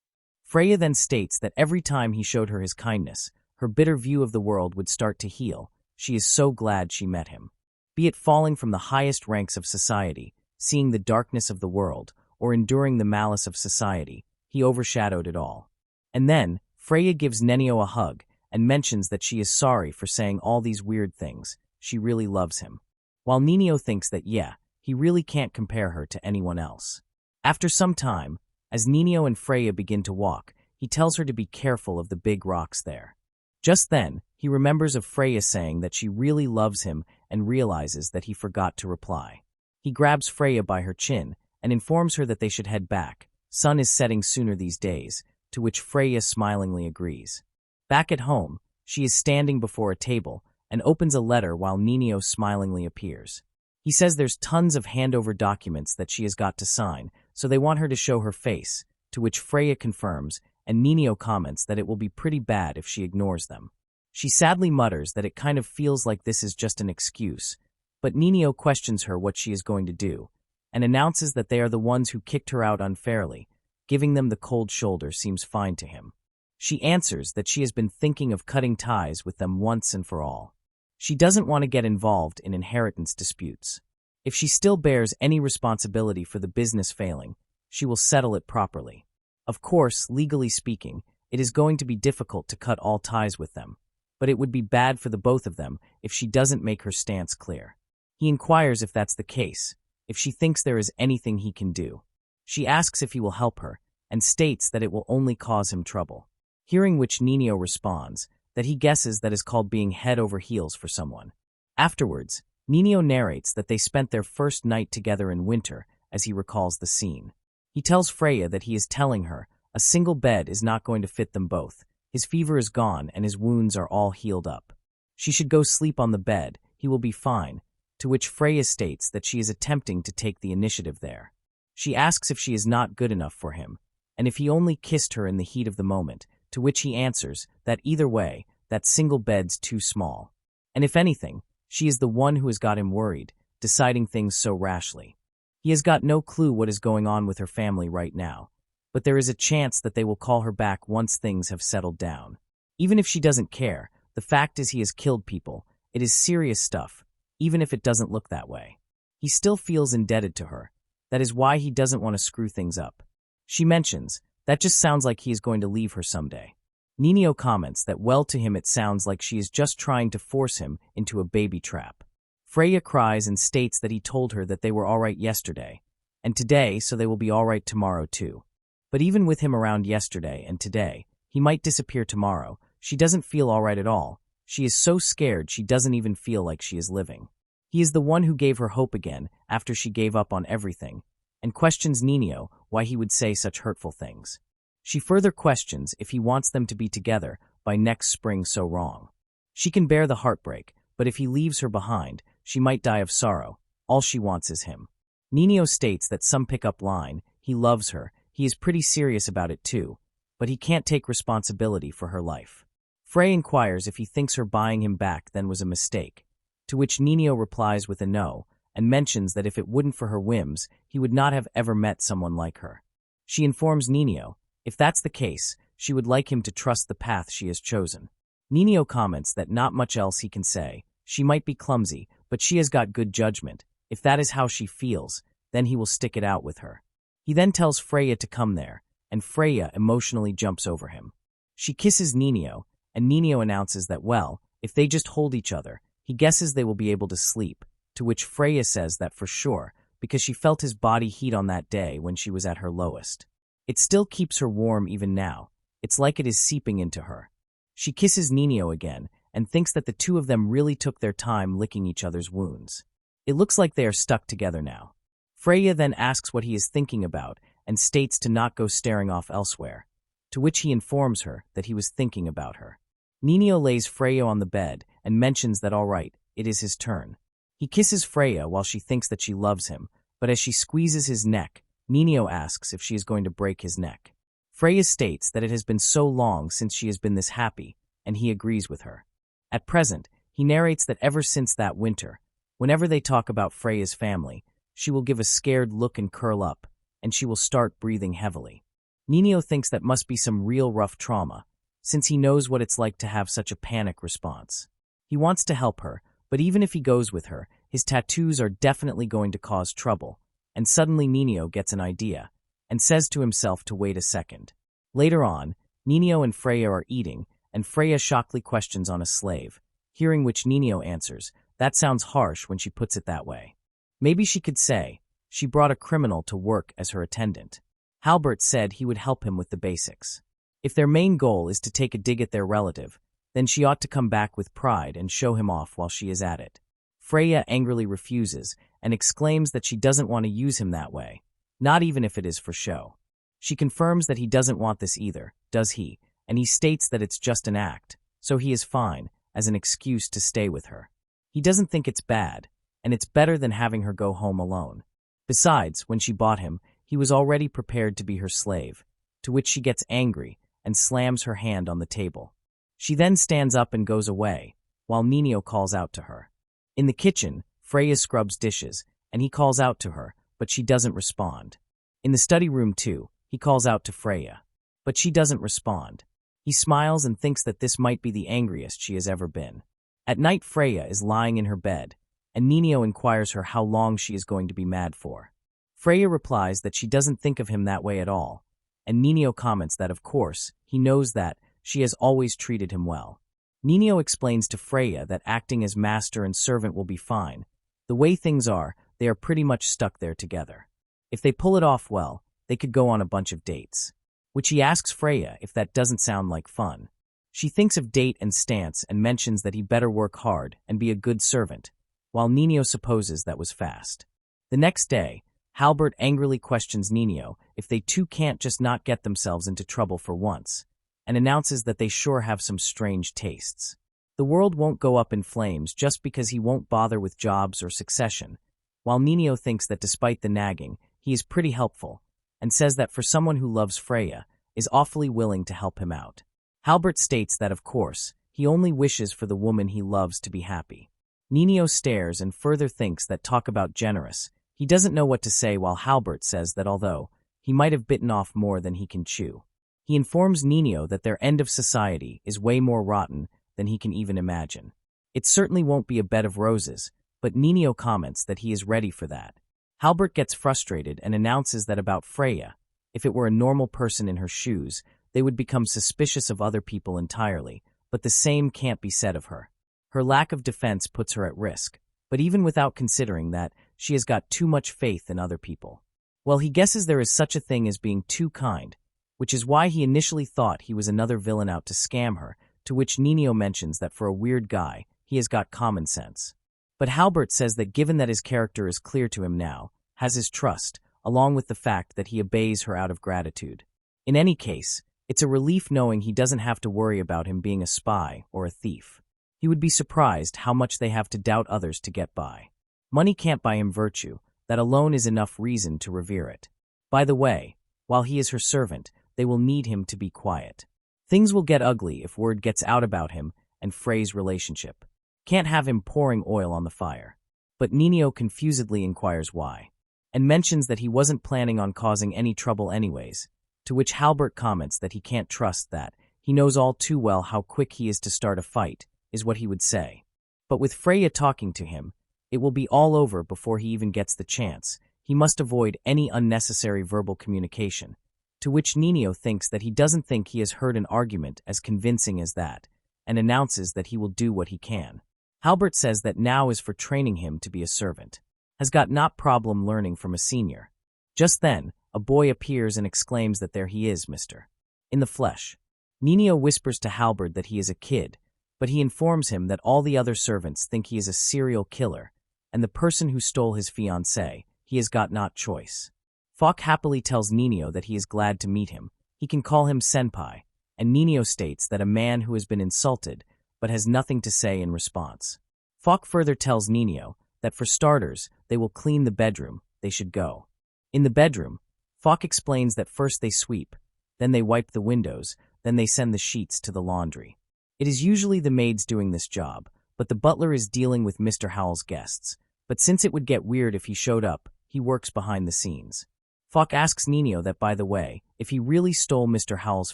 S1: Freya then states that every time he showed her his kindness, her bitter view of the world would start to heal. She is so glad she met him. Be it falling from the highest ranks of society, seeing the darkness of the world, or enduring the malice of society, he overshadowed it all. And then, Freya gives Ninio a hug and mentions that she is sorry for saying all these weird things. She really loves him. While Ninio thinks that, yeah, he really can't compare her to anyone else. After some time, as Ninio and Freya begin to walk, he tells her to be careful of the big rocks there. Just then, he remembers of Freya saying that she really loves him and realizes that he forgot to reply. He grabs Freya by her chin and informs her that they should head back. Sun is setting sooner these days, to which Freya smilingly agrees. Back at home, she is standing before a table and opens a letter while Ninio smilingly appears. He says there's tons of handover documents that she has got to sign, so they want her to show her face, to which Freya confirms, and Ninio comments that it will be pretty bad if she ignores them. She sadly mutters that it kind of feels like this is just an excuse, but Ninio questions her what she is going to do, and announces that they are the ones who kicked her out unfairly. Giving them the cold shoulder seems fine to him. She answers that she has been thinking of cutting ties with them once and for all. She doesn't want to get involved in inheritance disputes. If she still bears any responsibility for the business failing, she will settle it properly. Of course, legally speaking, it is going to be difficult to cut all ties with them, but it would be bad for the both of them if she doesn't make her stance clear. He inquires if that's the case, if she thinks there is anything he can do. She asks if he will help her, and states that it will only cause him trouble. Hearing which Ninio responds that he guesses that is called being head over heels for someone. Afterwards, Nino narrates that they spent their first night together in winter as he recalls the scene. He tells Freya that he is telling her a single bed is not going to fit them both. His fever is gone and his wounds are all healed up. She should go sleep on the bed, he will be fine, to which Freya states that she is attempting to take the initiative there. She asks if she is not good enough for him, and if he only kissed her in the heat of the moment, to which he answers that either way, that single bed's too small. And if anything, she is the one who has got him worried, deciding things so rashly. He has got no clue what is going on with her family right now, but there is a chance that they will call her back once things have settled down. Even if she doesn't care, the fact is he has killed people. It is serious stuff, even if it doesn't look that way. He still feels indebted to her. That is why he doesn't want to screw things up. She mentions, that just sounds like he is going to leave her someday. Nino comments that well to him it sounds like she is just trying to force him into a baby trap. Freya cries and states that he told her that they were all right yesterday, and today, so they will be all right tomorrow too. But even with him around yesterday and today, he might disappear tomorrow. She doesn't feel all right at all. She is so scared she doesn't even feel like she is living. He is the one who gave her hope again after she gave up on everything, and questions Nino why he would say such hurtful things. She further questions if he wants them to be together by next spring so wrong. She can bear the heartbreak, but if he leaves her behind, she might die of sorrow. All she wants is him. Nino states that some pickup line, he loves her, he is pretty serious about it too, but he can't take responsibility for her life. Frey inquires if he thinks her buying him back then was a mistake, to which Nino replies with a no, and mentions that if it wouldn't for her whims, he would not have ever met someone like her. She informs Nino, if that's the case, she would like him to trust the path she has chosen. Nino comments that not much else he can say. She might be clumsy, but she has got good judgment. If that is how she feels, then he will stick it out with her. He then tells Freya to come there, and Freya emotionally jumps over him. She kisses Nino, and Nino announces that, well, if they just hold each other, he guesses they will be able to sleep, to which Freya says that for sure, because she felt his body heat on that day when she was at her lowest. It still keeps her warm even now. It's like it is seeping into her. She kisses Nino again, and thinks that the two of them really took their time licking each other's wounds. It looks like they are stuck together now. Freya then asks what he is thinking about, and states to not go staring off elsewhere, to which he informs her that he was thinking about her. Nino lays Freya on the bed and mentions that all right, it is his turn. He kisses Freya while she thinks that she loves him, but as she squeezes his neck, Nino asks if she is going to break his neck. Freya states that it has been so long since she has been this happy, and he agrees with her. At present, he narrates that ever since that winter, whenever they talk about Freya's family, she will give a scared look and curl up, and she will start breathing heavily. Nino thinks that must be some real rough trauma, since he knows what it's like to have such a panic response. He wants to help her, but even if he goes with her, his tattoos are definitely going to cause trouble, and suddenly Nino gets an idea, and says to himself to wait a second. Later on, Nino and Freya are eating, and Freya shockingly questions on a slave, hearing which Nino answers, that sounds harsh when she puts it that way. Maybe she could say, she brought a criminal to work as her attendant. Halbert said he would help him with the basics. If their main goal is to take a dig at their relative, then she ought to come back with pride and show him off while she is at it. Freya angrily refuses and exclaims that she doesn't want to use him that way, not even if it is for show. She confirms that he doesn't want this either, does he, and he states that it's just an act, so he is fine, as an excuse to stay with her. He doesn't think it's bad, and it's better than having her go home alone. Besides, when she bought him, he was already prepared to be her slave, to which she gets angry and slams her hand on the table. She then stands up and goes away, while Nino calls out to her. In the kitchen, Freya scrubs dishes, and he calls out to her, but she doesn't respond. In the study room too, he calls out to Freya, but she doesn't respond. He smiles and thinks that this might be the angriest she has ever been. At night, Freya is lying in her bed, and Nino inquires her how long she is going to be mad for. Freya replies that she doesn't think of him that way at all, and Nino comments that, of course, he knows that she has always treated him well. Nino explains to Freya that acting as master and servant will be fine. The way things are, they are pretty much stuck there together. If they pull it off well, they could go on a bunch of dates. Which he asks Freya if that doesn't sound like fun. She thinks of date and stance and mentions that he better work hard and be a good servant, while Nino supposes that was fast. The next day, Halbert angrily questions Nino if they two can't just not get themselves into trouble for once, and announces that they sure have some strange tastes. The world won't go up in flames just because he won't bother with jobs or succession, while Nino thinks that despite the nagging, he is pretty helpful, and says that for someone who loves Freya, is awfully willing to help him out. Halbert states that, of course, he only wishes for the woman he loves to be happy. Nino stares and further thinks that talk about generous. He doesn't know what to say, while Halbert says that although he might have bitten off more than he can chew. He informs Nino that their end of society is way more rotten than he can even imagine. It certainly won't be a bed of roses, but Nino comments that he is ready for that. Halbert gets frustrated and announces that about Freya, if it were a normal person in her shoes, they would become suspicious of other people entirely, but the same can't be said of her. Her lack of defense puts her at risk, but even without considering that, she has got too much faith in other people. Well, he guesses there is such a thing as being too kind, which is why he initially thought he was another villain out to scam her, to which Nino mentions that for a weird guy, he has got common sense. But Halbert says that given that his character is clear to him now, has his trust, along with the fact that he obeys her out of gratitude. In any case, it's a relief knowing he doesn't have to worry about him being a spy or a thief. He would be surprised how much they have to doubt others to get by. Money can't buy him virtue, that alone is enough reason to revere it. By the way, while he is her servant, they will need him to be quiet. Things will get ugly if word gets out about him and Frey's relationship. Can't have him pouring oil on the fire. But Nino confusedly inquires why, and mentions that he wasn't planning on causing any trouble anyways, to which Halbert comments that he can't trust that, he knows all too well how quick he is to start a fight, is what he would say. But with Freya talking to him, it will be all over before he even gets the chance. He must avoid any unnecessary verbal communication, to which Nino thinks that he doesn't think he has heard an argument as convincing as that, and announces that he will do what he can. Halbert says that now is for training him to be a servant. Has got not problem learning from a senior. Just then, a boy appears and exclaims that there he is, Mr. In the flesh. Nino whispers to Halbert that he is a kid, but he informs him that all the other servants think he is a serial killer, and the person who stole his fiancée, he has got not choice. Falk happily tells Nino that he is glad to meet him. He can call him senpai, and Nino states that a man who has been insulted but has nothing to say in response. Falk further tells Nino that for starters, they will clean the bedroom, they should go. In the bedroom, Falk explains that first they sweep, then they wipe the windows, then they send the sheets to the laundry. It is usually the maids doing this job, but the butler is dealing with Mr. Howell's guests. But since it would get weird if he showed up, he works behind the scenes. Falk asks Nino that, by the way, if he really stole Mr. Howell's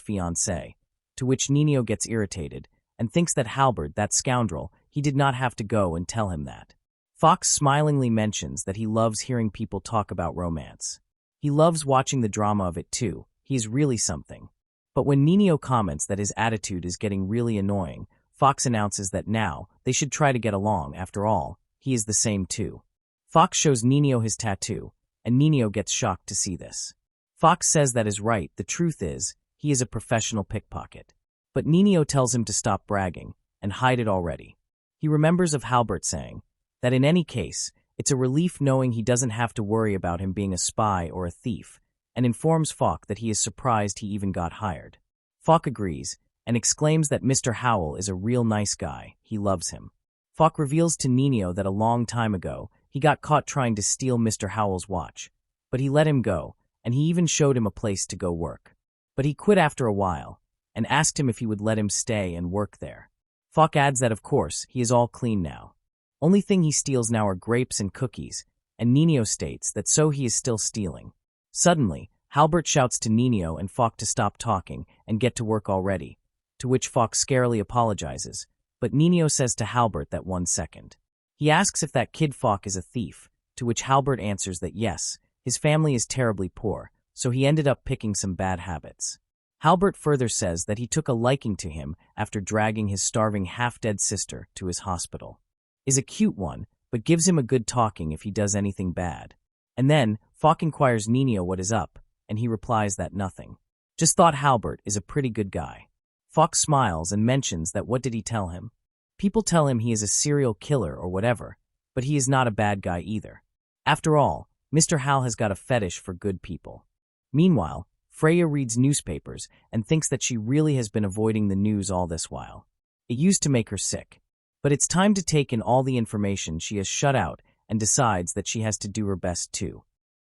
S1: fiancée, to which Nino gets irritated and thinks that Halbert, that scoundrel, he did not have to go and tell him that. Fox smilingly mentions that he loves hearing people talk about romance. He loves watching the drama of it too. He is really something. But when Nino comments that his attitude is getting really annoying, Fox announces that now they should try to get along. After all, he is the same too. Fox shows Nino his tattoo, and Nino gets shocked to see this. Fox says that is right. The truth is, he is a professional pickpocket. But Nino tells him to stop bragging and hide it already. He remembers of Halbert saying that in any case, it's a relief knowing he doesn't have to worry about him being a spy or a thief, and informs Falk that he is surprised he even got hired. Falk agrees and exclaims that Mr. Howell is a real nice guy. He loves him. Falk reveals to Nino that a long time ago, he got caught trying to steal Mr. Howell's watch, but he let him go, and he even showed him a place to go work. But he quit after a while, and asked him if he would let him stay and work there. Falk adds that of course, he is all clean now. Only thing he steals now are grapes and cookies, and Nino states that so he is still stealing. Suddenly, Halbert shouts to Nino and Falk to stop talking and get to work already, to which Falk scarily apologizes, but Nino says to Halbert that 1 second. He asks if that kid Falk is a thief, to which Halbert answers that yes, his family is terribly poor, so he ended up picking some bad habits. Halbert further says that he took a liking to him after dragging his starving half-dead sister to his hospital. Is a cute one, but gives him a good talking if he does anything bad. And then, Falk inquires Nino what is up, and he replies that nothing. Just thought Halbert is a pretty good guy. Falk smiles and mentions that what did he tell him? People tell him he is a serial killer or whatever, but he is not a bad guy either. After all, Mr. Hal has got a fetish for good people. Meanwhile, Freya reads newspapers and thinks that she really has been avoiding the news all this while. It used to make her sick. But it's time to take in all the information she has shut out and decides that she has to do her best too.